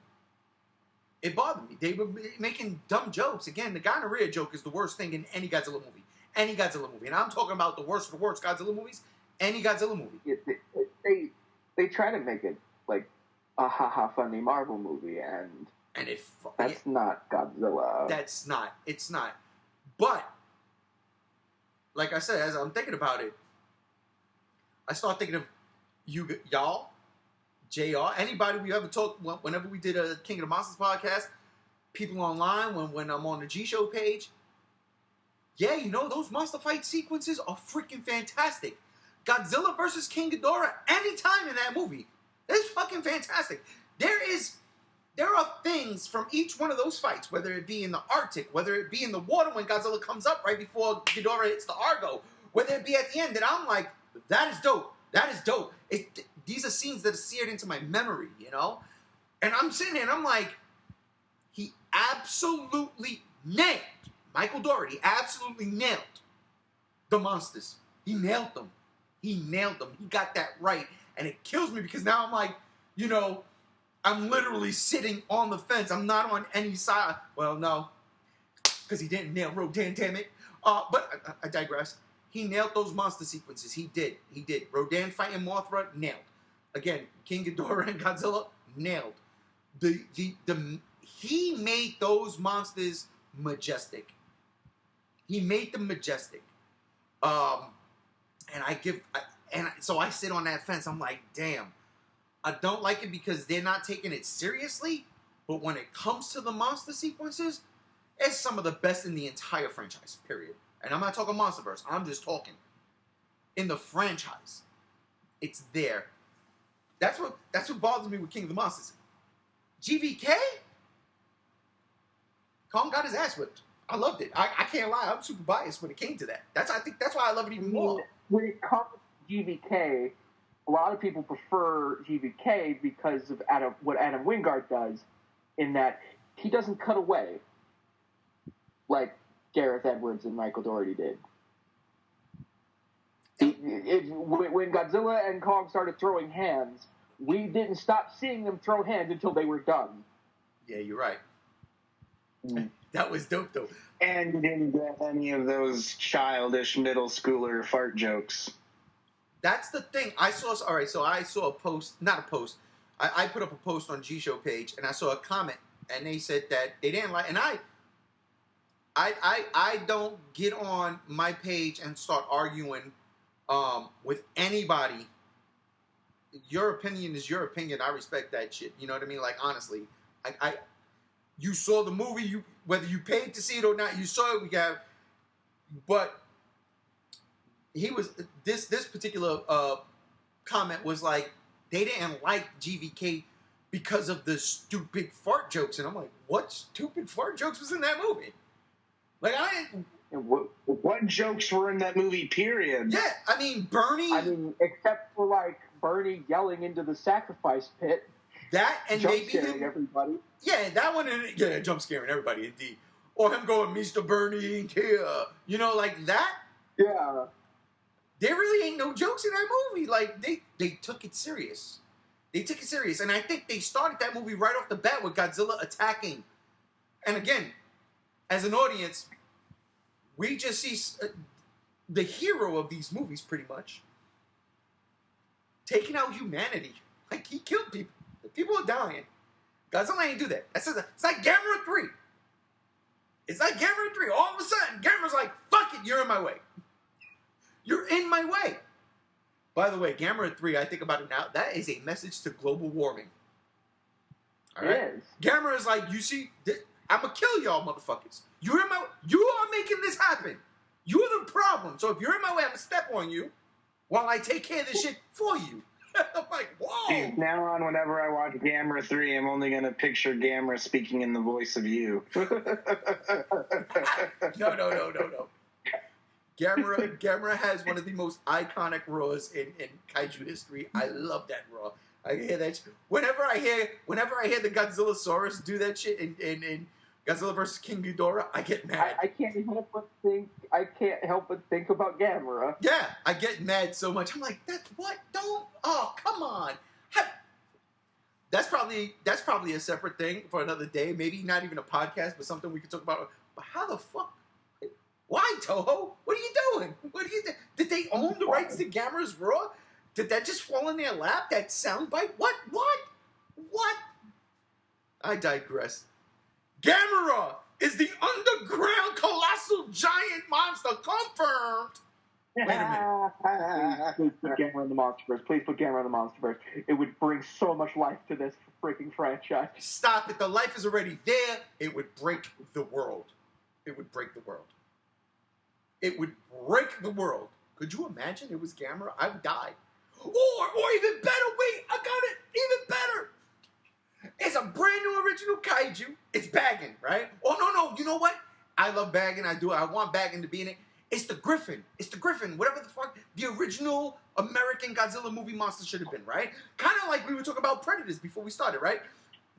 It bothered me. They were making dumb jokes. Again, the gonorrhea joke is the worst thing in any Godzilla movie. Any Godzilla movie. And I'm talking about the worst of the worst Godzilla movies. Any Godzilla movie. They try to make it like a haha funny Marvel movie, and that's not Godzilla. That's not. It's not. But, like I said, as I'm thinking about it, I start thinking of y'all, JR, anybody we ever talked, whenever we did a King of the Monsters podcast, people online, when I'm on the G-Show page, yeah, you know, those monster fight sequences are freaking fantastic. Godzilla versus King Ghidorah, anytime in that movie, it's fucking fantastic. There are things from each one of those fights, whether it be in the Arctic, whether it be in the water when Godzilla comes up right before Ghidorah hits the Argo, whether it be at the end, that I'm like, that is dope. That is dope. These are scenes that are seared into my memory, you know? And I'm sitting there and I'm like, he absolutely nailed, Michael Dougherty absolutely nailed the monsters. He nailed them. He nailed them. He got that right. And it kills me because now I'm like, you know, I'm literally sitting on the fence. I'm not on any side. Well, no, because he didn't nail Rodan, damn it. But I digress. He nailed those monster sequences. He did. He did. Rodan fighting Mothra, nailed. Again, King Ghidorah and Godzilla, nailed. He made those monsters majestic. He made them majestic. So I sit on that fence. I'm like, damn. I don't like it because they're not taking it seriously. But when it comes to the monster sequences, it's some of the best in the entire franchise, period. And I'm not talking Monsterverse. I'm just talking in the franchise. It's there. That's what bothers me with King of the Monsters. GVK? Kong got his ass whipped. I loved it. I can't lie. I'm super biased when it came to that. I think that's why I love it even more. When it comes to GVK, a lot of people prefer GVK because of what Adam Wingard does, in that he doesn't cut away like Gareth Edwards and Michael Dougherty did. When Godzilla and Kong started throwing hands, we didn't stop seeing them throw hands until they were done. Yeah, you're right. That was dope, though. And you didn't get any of those childish middle schooler fart jokes. That's the thing. I saw a post, not a post. I put up a post on G-Show page, and I saw a comment, and they said that they didn't like, and I don't get on my page and start arguing with anybody. Your opinion is your opinion. I respect that shit. You know what I mean? Like, honestly, you saw the movie, whether you paid to see it or not, you saw it. But he was this particular comment was like, they didn't like GVK because of the stupid fart jokes, and I'm like, what stupid fart jokes was in that movie? Like, I didn't. What jokes were in that movie? Period. Yeah, I mean, Bernie. I mean, except for like Bernie yelling into the sacrifice pit. That and jump maybe scaring everybody. Yeah, that one. Yeah, jump scaring everybody indeed. Or him going, Mr. Bernie ain't here. You know, like that. Yeah. There really ain't no jokes in that movie. Like, they took it serious. They took it serious. And I think they started that movie right off the bat with Godzilla attacking. And again, as an audience, we just see the hero of these movies, pretty much, taking out humanity. Like, he killed people. The people are dying. Godzilla ain't do that. It's like Gamera 3. It's like Gamera 3. All of a sudden, Gamera's like, fuck it, you're in my way. You're in my way. By the way, Gamera 3, I think about it now, that is a message to global warming. All right? It is. Gamera is like, you see, I'm going to kill y'all motherfuckers. You are making this happen. You're the problem. So if you're in my way, I'm going to step on you while I take care of this shit for you. I'm like, whoa. Dude, now on, whenever I watch Gamera 3, I'm only going to picture Gamera speaking in the voice of you. No. Gamera has one of the most iconic roars in kaiju history. I love that roar. I hear that whenever I hear the Godzillasaurus do that shit in Godzilla vs. King Ghidorah, I get mad. I can't help but think about Gamera. Yeah, I get mad so much. I'm like, that's what? Don't. Oh, come on. That's probably a separate thing for another day. Maybe not even a podcast, but something we could talk about. But how the fuck? Why, Toho? What are you doing? What are you doing? Did they own the rights to Gamera's roar? Did that just fall in their lap? That soundbite? What? I digress. Gamera is the underground colossal giant monster. Confirmed. Wait a minute. Please put Gamera in the MonsterVerse. Please put Gamera in the MonsterVerse. It would bring so much life to this freaking franchise. Stop it. The life is already there. It would break the world. It would break the world. It would break the world. Could you imagine it was Gamera? I would die. Or even better, wait, I got it. Even better. It's a brand new original kaiju. It's Baggin, right? Oh, no. You know what? I love Baggin. I want Baggin to be in it. It's the Griffin. Whatever the fuck the original American Godzilla movie monster should have been, right? Kind of like we were talking about Predators before we started, right?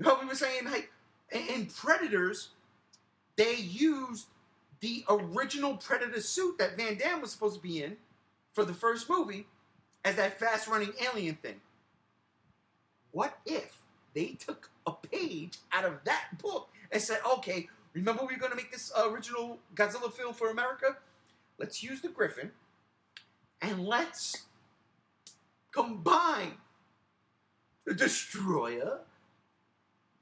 How we were saying, like, in Predators, they used the original Predator suit that Van Damme was supposed to be in for the first movie as that fast-running alien thing. What if they took a page out of that book and said, okay, remember we were going to make this original Godzilla film for America? Let's use the Griffin, and let's combine the Destroyer,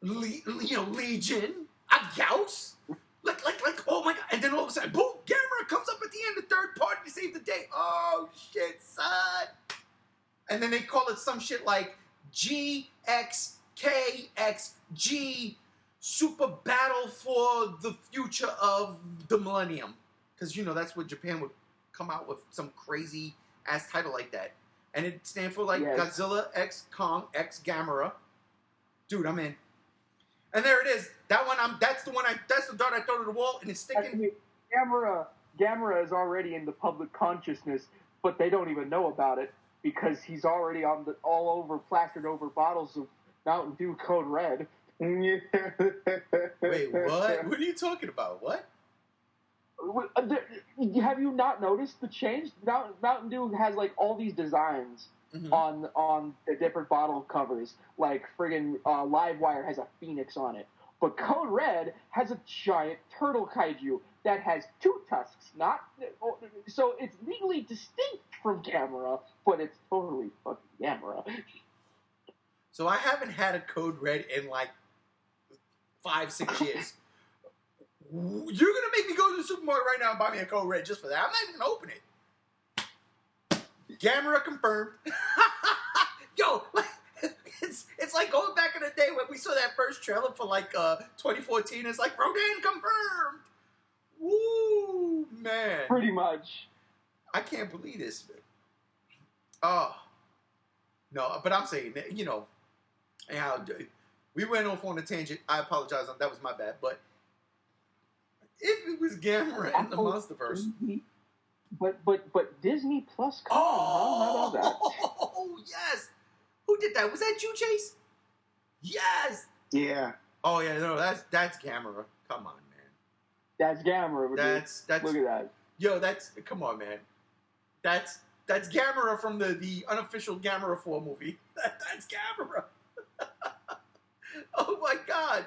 Legion, a Gauss, like, oh my god, and then all of a sudden, boom, Gamera comes up at the end, the third party to save the day. Oh shit, son. And then they call it some shit like GXKXG, Super Battle for the Future of the Millennium. Because, you know, that's what Japan would come out with, some crazy-ass title like that. And it stands for, like, yes. Godzilla X Kong X Gamera. Dude, I'm in. And there it is. That's the dart I throw to the wall, and it's sticking. Gamera is already in the public consciousness, but they don't even know about it because he's already plastered over bottles of Mountain Dew Code Red. Wait, what? What are you talking about? What? Have you not noticed the change? Mountain Dew has like all these designs on the different bottle covers. Like friggin' Livewire has a phoenix on it, but Code Red has a giant turtle kaiju that has two tusks. So it's legally distinct from Gamera, but it's totally fucking Gamera. So I haven't had a Code Red in like 5-6 years. You're gonna make me go to the supermarket right now and buy me a Code Red just for that. I'm not even gonna open it. Gamera confirmed. Yo, it's like going back in the day when we saw that first trailer for like 2014. It's like Rodan confirmed. Woo, man. Pretty much. I can't believe this. Oh no, but I'm saying, you know, we went off on a tangent. I apologize. That was my bad, but. If it was Gamera in the MonsterVerse. But Disney Plus Kong, how about that? Oh, yes. Who did that? Was that you, Chase? Yes. Yeah. Oh, yeah, no, that's Gamera. Come on, man. That's Gamera. That's look at that. Yo, come on, man. That's Gamera from the unofficial Gamera 4 movie. That's Gamera. Oh, my God.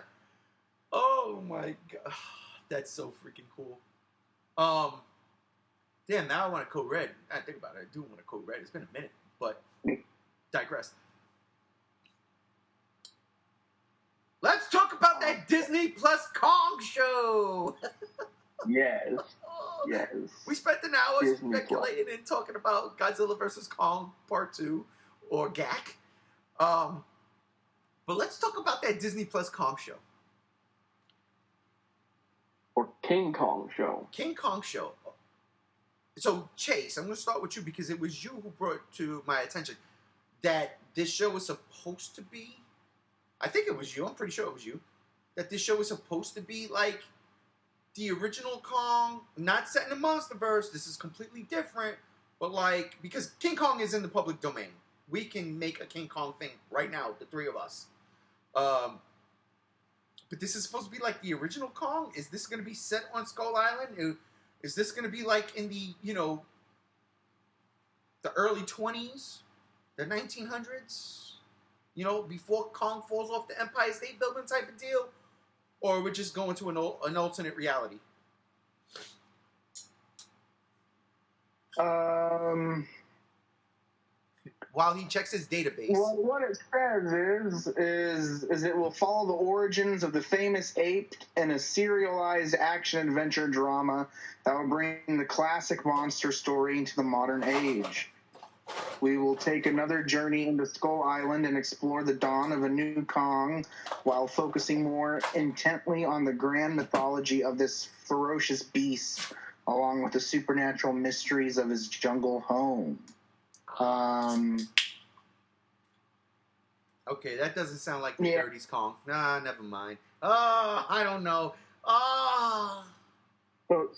Oh, my God. That's so freaking cool. Damn, now I want a Code Red. I think about it. I do want a Code Red. It's been a minute, but digress. Let's talk about that Disney Plus Kong show. Yes. Yes. We spent an hour Disney speculating Plus. and talking about Godzilla vs. Kong Part 2, or GAC. But let's talk about that Disney Plus Kong show. Or King Kong show. King Kong show. So, Chase, I'm going to start with you because it was you who brought to my attention that this show was supposed to be, I think it was you, I'm pretty sure it was you, that this show was supposed to be like the original Kong, not set in the MonsterVerse. This is completely different. But like, because King Kong is in the public domain, we can make a King Kong thing right now, the three of us. But this is supposed to be like the original Kong. Is this going to be set on Skull Island? Is this going to be like in the, you know, the early 20s, the 1900s? You know, before Kong falls off the Empire State Building type of deal? Or we're just going to an alternate reality? While he checks his database. Well, what it says is it will follow the origins of the famous ape in a serialized action-adventure drama that will bring the classic monster story into the modern age. We will take another journey into Skull Island and explore the dawn of a new Kong while focusing more intently on the grand mythology of this ferocious beast, along with the supernatural mysteries of his jungle home. Okay, that doesn't sound like the 30s Kong. Nah, never mind. Oh, I don't know. Oh. So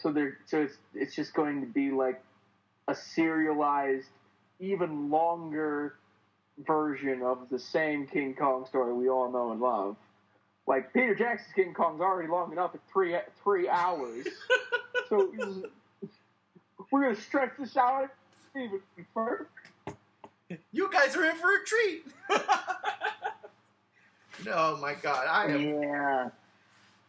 it's just going to be like a serialized, even longer version of the same King Kong story we all know and love. Like Peter Jackson's King Kong's already long enough at 3 hours. So we're gonna stretch this out even further. You guys are in for a treat. Oh my God! Yeah,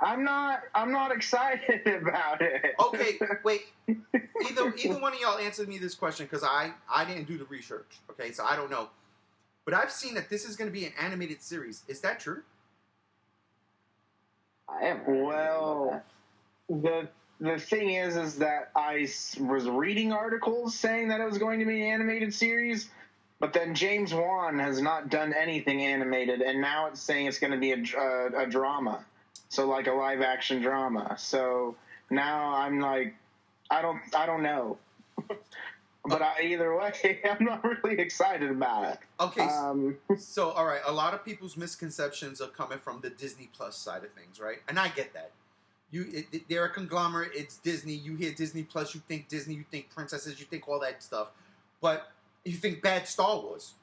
I'm not excited about it. Okay, wait. Either one of y'all answered me this question because I didn't do the research. Okay, so I don't know. But I've seen that this is going to be an animated series. Is that true? I am. Well, the thing is that I was reading articles saying that it was going to be an animated series. But then James Wan has not done anything animated, and now it's saying it's going to be a drama, so like a live action drama. So now I'm like, I don't know, but either way, I'm not really excited about it. Okay, so all right, a lot of people's misconceptions are coming from the Disney Plus side of things, right? And I get that. They're a conglomerate. It's Disney. You hear Disney Plus, you think Disney, you think princesses, you think all that stuff, but you think bad Star Wars.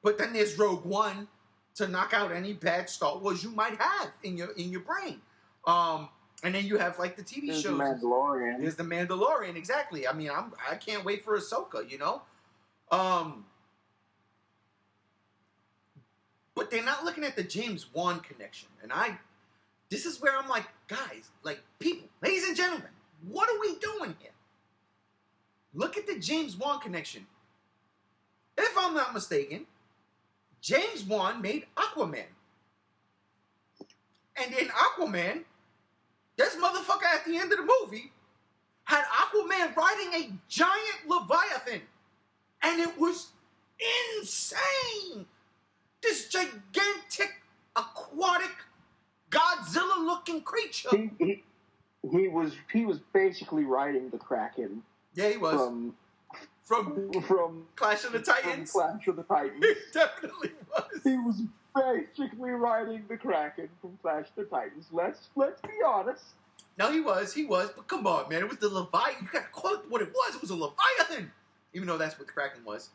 But then there's Rogue One to knock out any bad Star Wars you might have in your brain. And then you have like the TV There's shows. The Mandalorian. There's the Mandalorian, exactly. I mean, I can't wait for Ahsoka, you know? But they're not looking at the James Wan connection. And this is where I'm like, guys, like people, ladies and gentlemen, what are we doing here? Look at the James Wan connection. If I'm not mistaken, James Wan made Aquaman. And in Aquaman, this motherfucker at the end of the movie had Aquaman riding a giant Leviathan. And it was insane. This gigantic, aquatic, Godzilla-looking creature. He was basically riding the Kraken. Yeah, he was. From Clash of the Titans. From Clash of the Titans. He definitely was. He was basically riding the Kraken from Clash of the Titans. Let's be honest. No, he was. But come on, man. It was the Leviathan. You gotta call it what it was. It was a Leviathan. Even though that's what the Kraken was.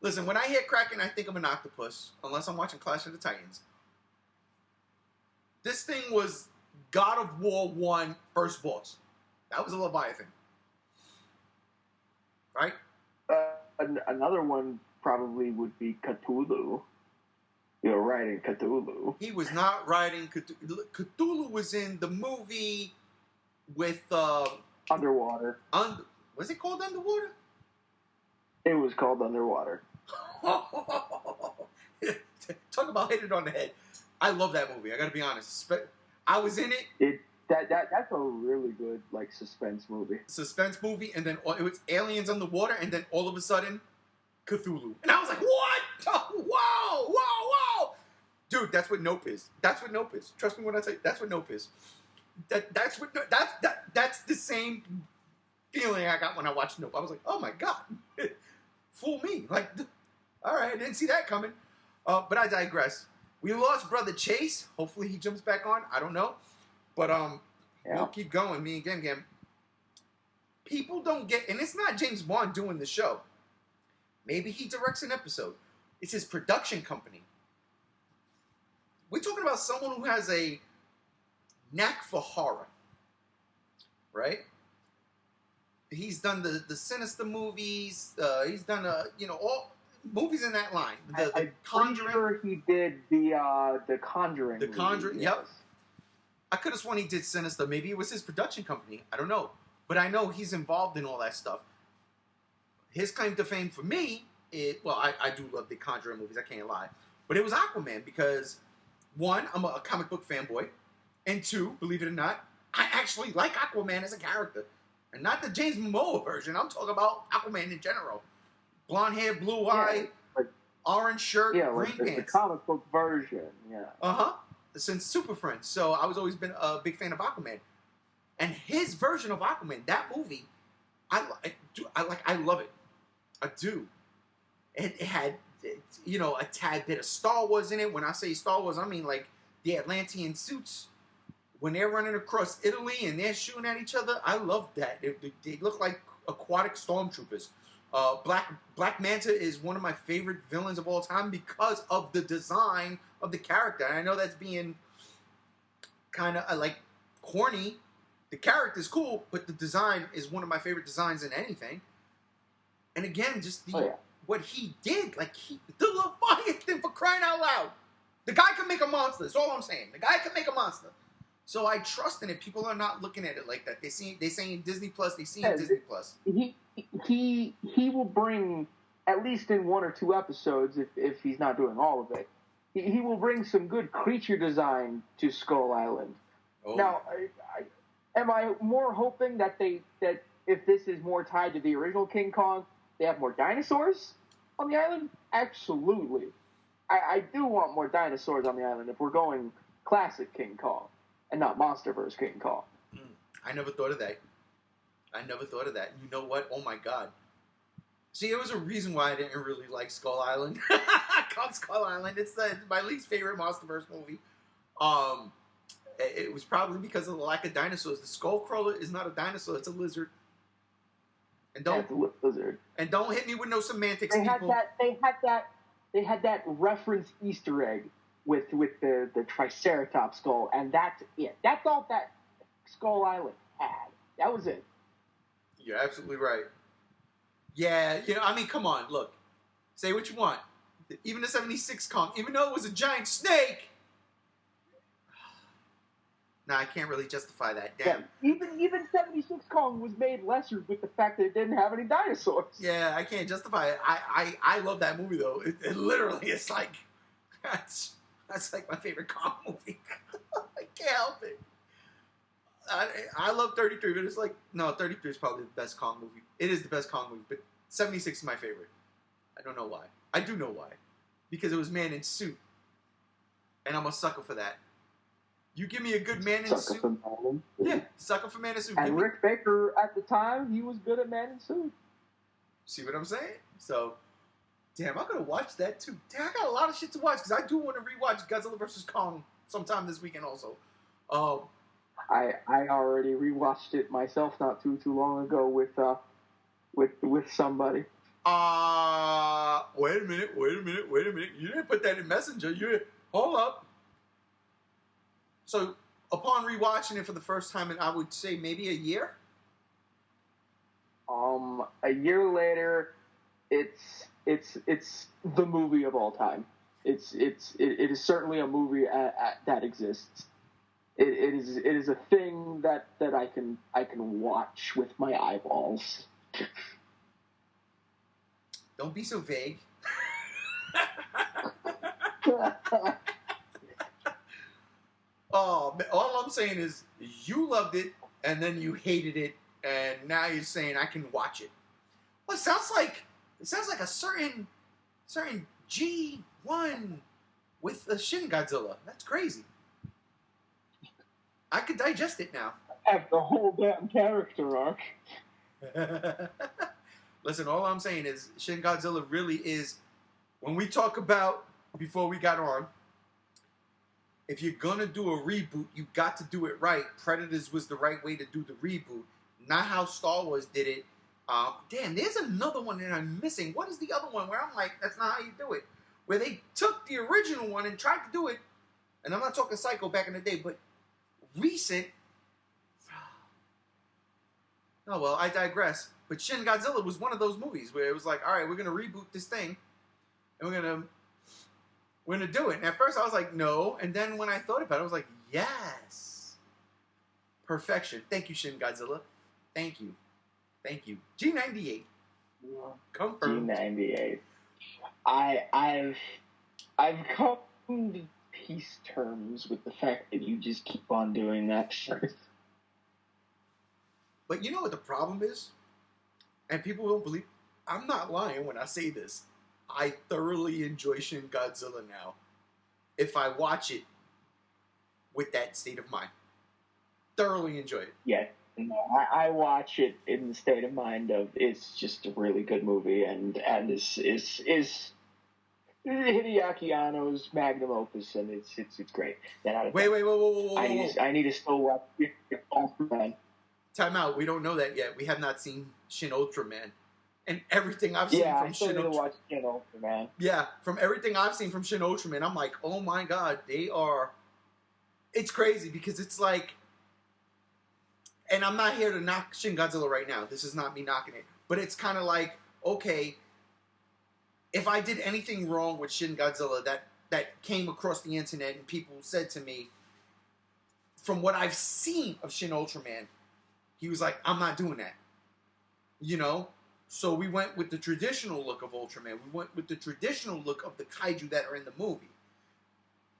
Listen, when I hear Kraken, I think of an octopus. Unless I'm watching Clash of the Titans. This thing was God of War 1 first boss. That was a Leviathan. Right? Another one probably would be Cthulhu. You're riding Cthulhu. He was not riding Cthulhu. Cthulhu was in the movie with... Underwater. Was it called Underwater? It was called Underwater. Talk about hitting it on the head. I love that movie. I gotta be honest. I was in it. That's a really good like suspense movie. Suspense movie, and then it was aliens underwater, and then all of a sudden, Cthulhu, and I was like, "What? Oh, whoa! Dude, that's what Nope is. That's what Nope is. Trust me when I tell you, that's what Nope is. That's the same feeling I got when I watched Nope. I was like, "Oh my god, fool me!" Like, all right, I didn't see that coming. But I digress. We lost Brother Chase. Hopefully he jumps back on. I don't know. But Yeah. We'll keep going. Me and Gam Gam. People don't get, and it's not James Wan doing the show. Maybe he directs an episode. It's his production company. We're talking about someone who has a knack for horror, right? He's done the Sinister movies. He's done all movies in that line. The I'm Conjuring. sure he did the Conjuring. The Conjuring. movie, Yep. yes. I could have sworn he did Sinister. Maybe it was his production company. I don't know, but I know he's involved in all that stuff. His claim to fame for me, I do love the Conjuring movies. I can't lie, but it was Aquaman because one, I'm a comic book fanboy, and two, believe it or not, I actually like Aquaman as a character. And not the James Momoa version. I'm talking about Aquaman in general. Blonde hair, blue eye, orange shirt, green the pants. The comic book version, yeah. Uh-huh. Since Super Friends. So I was always been a big fan of Aquaman. And his version of Aquaman, that movie, I love it. I do. It had, a tad bit of Star Wars in it. When I say Star Wars, I mean like the Atlantean suits. When they're running across Italy and they're shooting at each other, I love that. They look like aquatic stormtroopers. Black Manta is one of my favorite villains of all time because of the design of the character. And I know that's being kind of corny. The character's cool, but the design is one of my favorite designs in anything. And again, just what he did, the Leviathan, for crying out loud. The guy can make a monster. That's all I'm saying. The guy can make a monster. So I trust in it. People are not looking at it like that. They saying Disney Plus. They see Disney Plus. He will bring, at least in one or two episodes, if he's not doing all of it, he will bring some good creature design to Skull Island. Oh. Now, am I more hoping that if this is more tied to the original King Kong, they have more dinosaurs on the island? Absolutely. I do want more dinosaurs on the island if we're going classic King Kong. And not MonsterVerse King Kong. I never thought of that. You know what? Oh my God. See, there was a reason why I didn't really like Skull Island. Kong Skull Island. It's my least favorite MonsterVerse movie. It was probably because of the lack of dinosaurs. The Skullcrawler is not a dinosaur. It's a lizard. And don't lizard. And don't hit me with no semantics. They had that reference Easter egg with the Triceratops skull, and that's it. That's all that Skull Island had. That was it. You're absolutely right. Yeah, come on, look. Say what you want. Even the 76 Kong, even though it was a giant snake. Nah, I can't really justify that. Damn. Yeah, even 76 Kong was made lesser with the fact that it didn't have any dinosaurs. Yeah, I can't justify it. I love that movie, though. It literally, it's like... That's like my favorite Kong movie. I can't help it. I love 33, but it's like... No, 33 is probably the best Kong movie. It is the best Kong movie, but 76 is my favorite. I don't know why. I do know why. Because it was man in suit. And I'm a sucker for that. You give me a good man in suit. Yeah, sucker for man in suit. And Rick Baker, at the time, he was good at man in suit. See what I'm saying? So... Damn, I'm going to watch that too. Damn, I got a lot of shit to watch because I do want to rewatch Godzilla vs. Kong sometime this weekend also. I already rewatched it myself not too long ago with somebody. Wait a minute. You didn't put that in Messenger. Hold up. So, upon rewatching it for the first time in, I would say, maybe a year? A year later, it's the movie of all time. It is certainly a movie that exists. It is a thing that I can watch with my eyeballs. Don't be so vague. Oh, all I'm saying is you loved it and then you hated it, and now you're saying I can watch it. Well, it sounds like a certain G1 with the Shin Godzilla. That's crazy. I could digest it now. Have the whole damn character arc. Listen, all I'm saying is Shin Godzilla really is, when we talk about, before we got on, if you're gonna do a reboot, you got to do it right. Predators was the right way to do the reboot, not how Star Wars did it. Damn, there's another one that I'm missing. What is the other one where I'm like, that's not how you do it? Where they took the original one and tried to do it, and I'm not talking Psycho back in the day, but recent. Oh well, I digress. But Shin Godzilla was one of those movies where it was like, all right, we're gonna reboot this thing, and we're gonna do it. And at first I was like, no, and then when I thought about it, I was like, yes, perfection. Thank you, Shin Godzilla. Thank you. G98. Confirmed. G98. I've come to peace terms with the fact that you just keep on doing that shit. But you know what the problem is? And people don't believe, I'm not lying when I say this. I thoroughly enjoy Shin Godzilla now. If I watch it with that state of mind. Thoroughly enjoy it. Yeah. No, I watch it in the state of mind of it's just a really good movie and is Hideaki Anno's magnum opus, and it's great. Whoa. I need to still watch Ultraman. Time out. We don't know that yet. We have not seen Shin Ultraman. And everything I've seen from Shin Ultraman. Watch Shin Ultraman. Yeah, from everything I've seen from Shin Ultraman, I'm like, oh my god, they are. It's crazy because it's like. And I'm not here to knock Shin Godzilla right now. This is not me knocking it. But it's kind of like, okay, if I did anything wrong with Shin Godzilla that came across the internet and people said to me, from what I've seen of Shin Ultraman, he was like, I'm not doing that. You know? So we went with the traditional look of Ultraman. We went with the traditional look of the kaiju that are in the movie.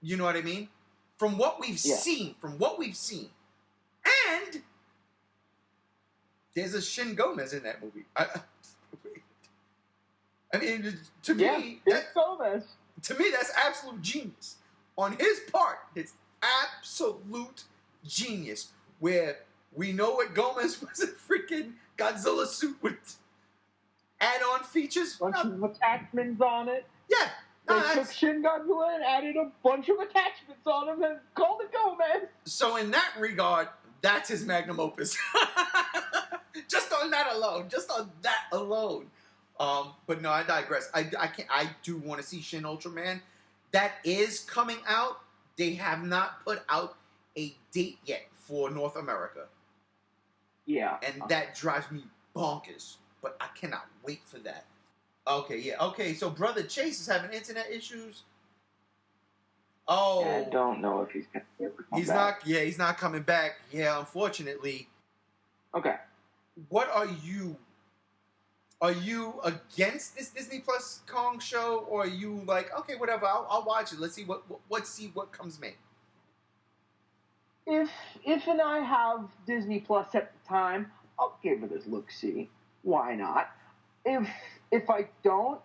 You know what I mean? From what we've seen. And there's a Shin Gomez in that movie. I mean, to me, that's absolute genius. On his part, it's absolute genius. Where we know what Gomez was a freaking Godzilla suit with add-on features. Bunch of attachments on it. Yeah. They took Shin Godzilla and added a bunch of attachments on him and called it Gomez. So in that regard, that's his magnum opus. Just on that alone. But no, I digress. I do want to see Shin Ultraman. That is coming out. They have not put out a date yet for North America. Yeah. And that drives me bonkers. But I cannot wait for that. Okay, so Brother Chase is having internet issues. Oh. I don't know if he's going to come back. He's not coming back. Yeah, unfortunately. Okay. What are you? Are you against this Disney Plus Kong show, or are you like, okay, whatever, I'll watch it. Let's see what comes made. If and I have Disney Plus at the time, I'll give it a look-see. Why not? If I don't,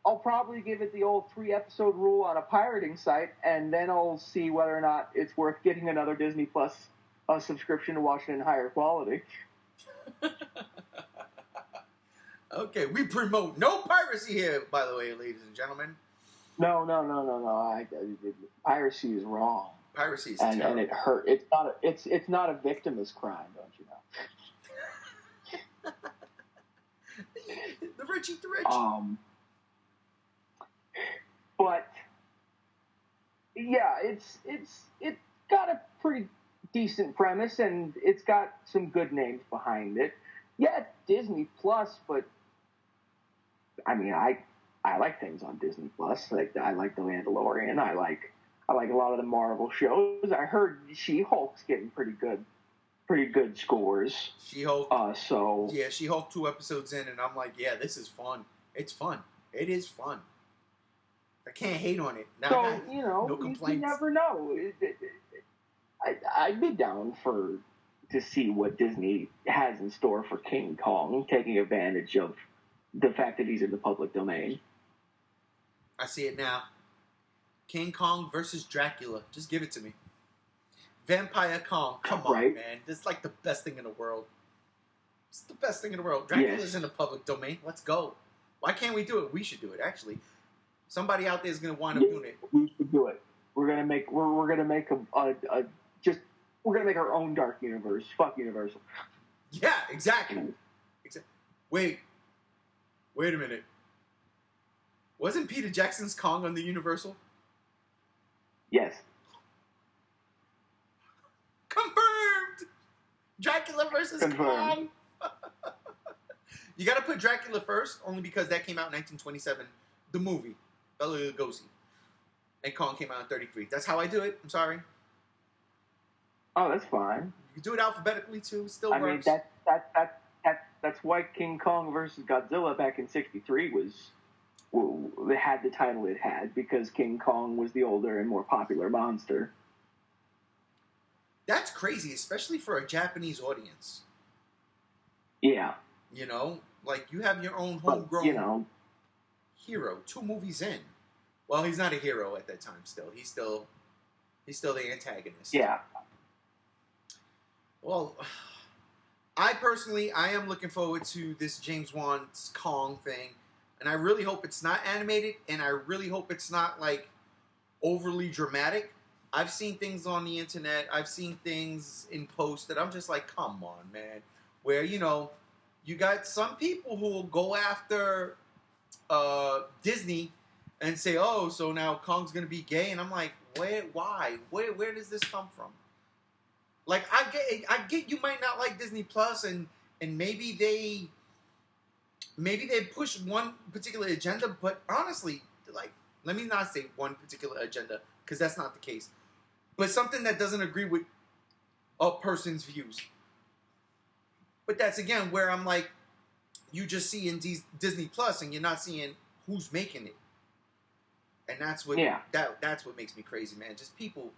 I'll probably give it the old 3-episode rule on a pirating site, and then I'll see whether or not it's worth getting another Disney Plus subscription to watch it in higher quality. Okay, we promote no piracy here, by the way, ladies and gentlemen. No. Piracy is wrong. Piracy is terrible. And it hurt. It's not a victimless crime, don't you know? The rich eat the rich. But yeah, it's got a pretty decent premise, and it's got some good names behind it. Yeah, it's Disney Plus, but I mean, I like things on Disney Plus. Like I like The Mandalorian. I like a lot of the Marvel shows. I heard She-Hulk's getting pretty good scores. She-Hulk. Yeah, She-Hulk 2 episodes in, and I'm like, yeah, this is fun. It's fun. It is fun. I can't hate on it. Now, so no complaints. You never know. I'd be down to see what Disney has in store for King Kong, taking advantage of the fact that he's in the public domain. I see it now. King Kong versus Dracula. Just give it to me. Vampire Kong. Come on, man. This is like the best thing in the world. It's the best thing in the world. Dracula's in the public domain. Let's go. Why can't we do it? We should do it, actually. Somebody out there is going to wind up doing it. We should do it. we're gonna make our own dark universe. Fuck Universal. Yeah, exactly. Wait a minute. Wasn't Peter Jackson's Kong on the Universal? Yes. Confirmed. Dracula versus Confirmed. Kong. You got to put Dracula first, only because that came out in 1927. The movie, Bela Lugosi, and Kong came out in 33. That's how I do it. I'm sorry. Oh, that's fine. You can do it alphabetically too. Still I works. mean, that's why King Kong versus Godzilla back in '63 it had the title it had, because King Kong was the older and more popular monster. That's crazy, especially for a Japanese audience. Yeah. You know, like you have your own But, homegrown hero 2 movies in. Well, he's not a hero at that time. He's still the antagonist. Yeah. Well, I am looking forward to this James Wan's Kong thing, and I really hope it's not animated, and I really hope it's not like overly dramatic. I've seen things on the internet, I've seen things in posts that I'm just like, come on, man. Where, you got some people who will go after Disney and say, oh, so now Kong's going to be gay. And I'm like, why? Where does this come from? Like, I get you might not like Disney Plus, and maybe they push one particular agenda, but honestly, like, let me not say one particular agenda, because that's not the case. But something that doesn't agree with a person's views. But that's, again, where I'm like, you just see in Disney Plus, and you're not seeing who's making it. And that's what that's what makes me crazy, man. Just people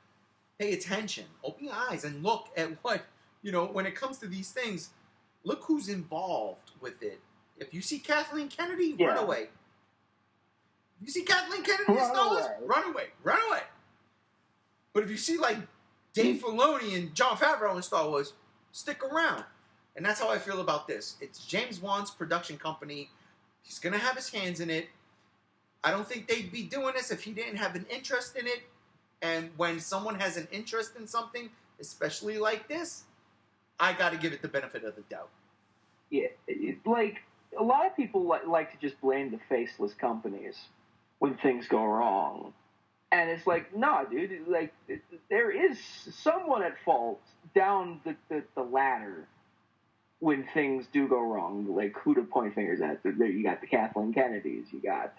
pay attention, open your eyes, and look at what, when it comes to these things, look who's involved with it. If you see Kathleen Kennedy, run away. If you see Kathleen Kennedy in Star Wars, run away. But if you see, like, Dave Filoni and Jon Favreau in Star Wars, stick around. And that's how I feel about this. It's James Wan's production company. He's going to have his hands in it. I don't think they'd be doing this if he didn't have an interest in it. And when someone has an interest in something, especially like this, I got to give it the benefit of the doubt. Yeah, like, a lot of people like to just blame the faceless companies when things go wrong. And it's like, nah, dude, like, there is someone at fault down the ladder when things do go wrong. Like, who to point fingers at? You got the Kathleen Kennedys, you got,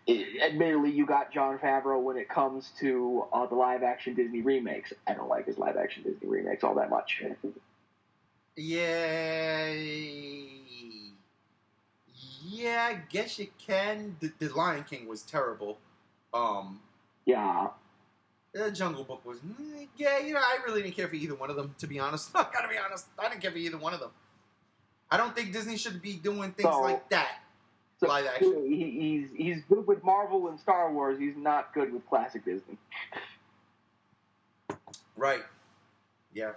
admittedly, you got Jon Favreau when it comes to the live-action Disney remakes. I don't like his live-action Disney remakes all that much. Yeah, I guess you can. The Lion King was terrible. Yeah. The Jungle Book was, I really didn't care for either one of them, to be honest. I gotta be honest, I didn't care for either one of them. I don't think Disney should be doing things like that. So live action. He's good with Marvel and Star Wars. He's not good with classic Disney. Right. Yeah.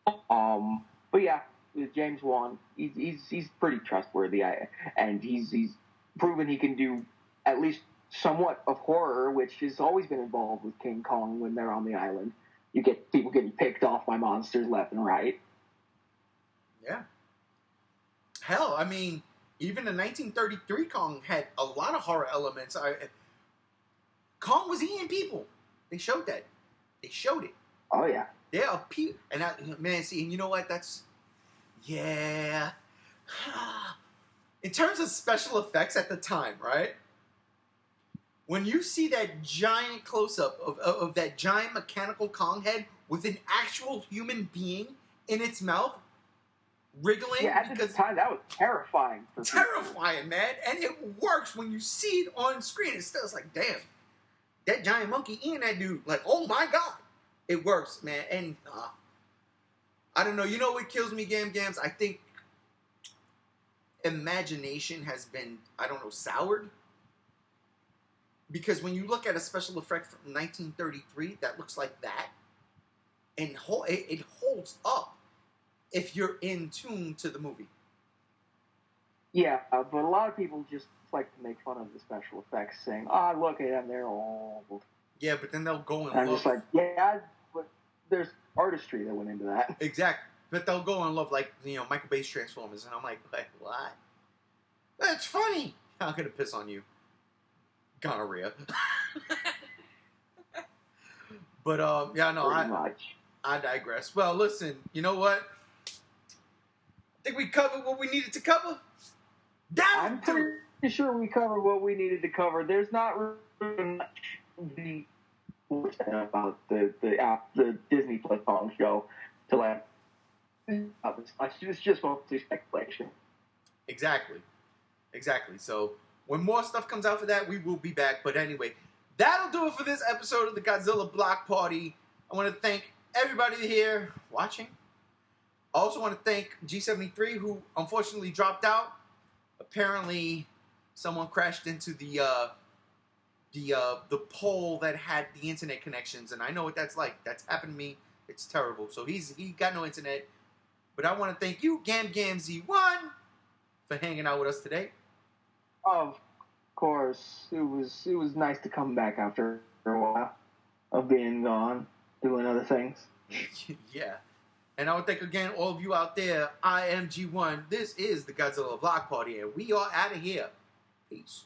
But yeah, with James Wan, he's pretty trustworthy, and he's proven he can do at least somewhat of horror, which has always been involved with King Kong when they're on the island. You get people getting picked off by monsters left and right. Yeah. Hell, I mean, even the 1933 Kong had a lot of horror elements. Kong was eating people. They showed that. They showed it. Oh, yeah. Yeah, and man, see, and you know what? That's, yeah. In terms of special effects at the time, right? When you see that giant close-up of that giant mechanical Kong head with an actual human being in its mouth, wriggling. Yeah, at the time, that was terrifying. Terrifying, man. And it works when you see it on screen. It's still like, damn, that giant monkey eating that dude. Like, oh my God. It works, man. And I don't know. You know what kills me, Gams? I think imagination has been, soured. Because when you look at a special effect from 1933 that looks like that, and it holds up if you're in tune to the movie. Yeah, but a lot of people just like to make fun of the special effects, saying, "Ah, look at them, they're old." Yeah, but then they'll go and I'm love. just like, yeah, but there's artistry that went into that. Exactly. But they'll go and love, like, Michael Bay's Transformers. And I'm like, what? That's funny. I'm going to piss on you. Gonorrhea. But, yeah, no, I digress. Well, listen, you know what? I think we covered what we needed to cover. I'm pretty sure we covered what we needed to cover. There's not really much about the Disney Plus Kong show to like. It's just mostly speculation. Exactly. So when more stuff comes out for that, we will be back. But anyway, that'll do it for this episode of the Godzilla Block Party. I want to thank everybody here watching. I also want to thank G73, who unfortunately dropped out. Apparently, someone crashed into the pole that had the internet connections, and I know what that's like. That's happened to me. It's terrible. So he got no internet. But I want to thank you, GamGamZ1, for hanging out with us today. Of course, it was nice to come back after a while of being gone, doing other things. Yeah. And I would thank again all of you out there. I am G1. This is the Godzilla Block Party, and we are out of here. Peace.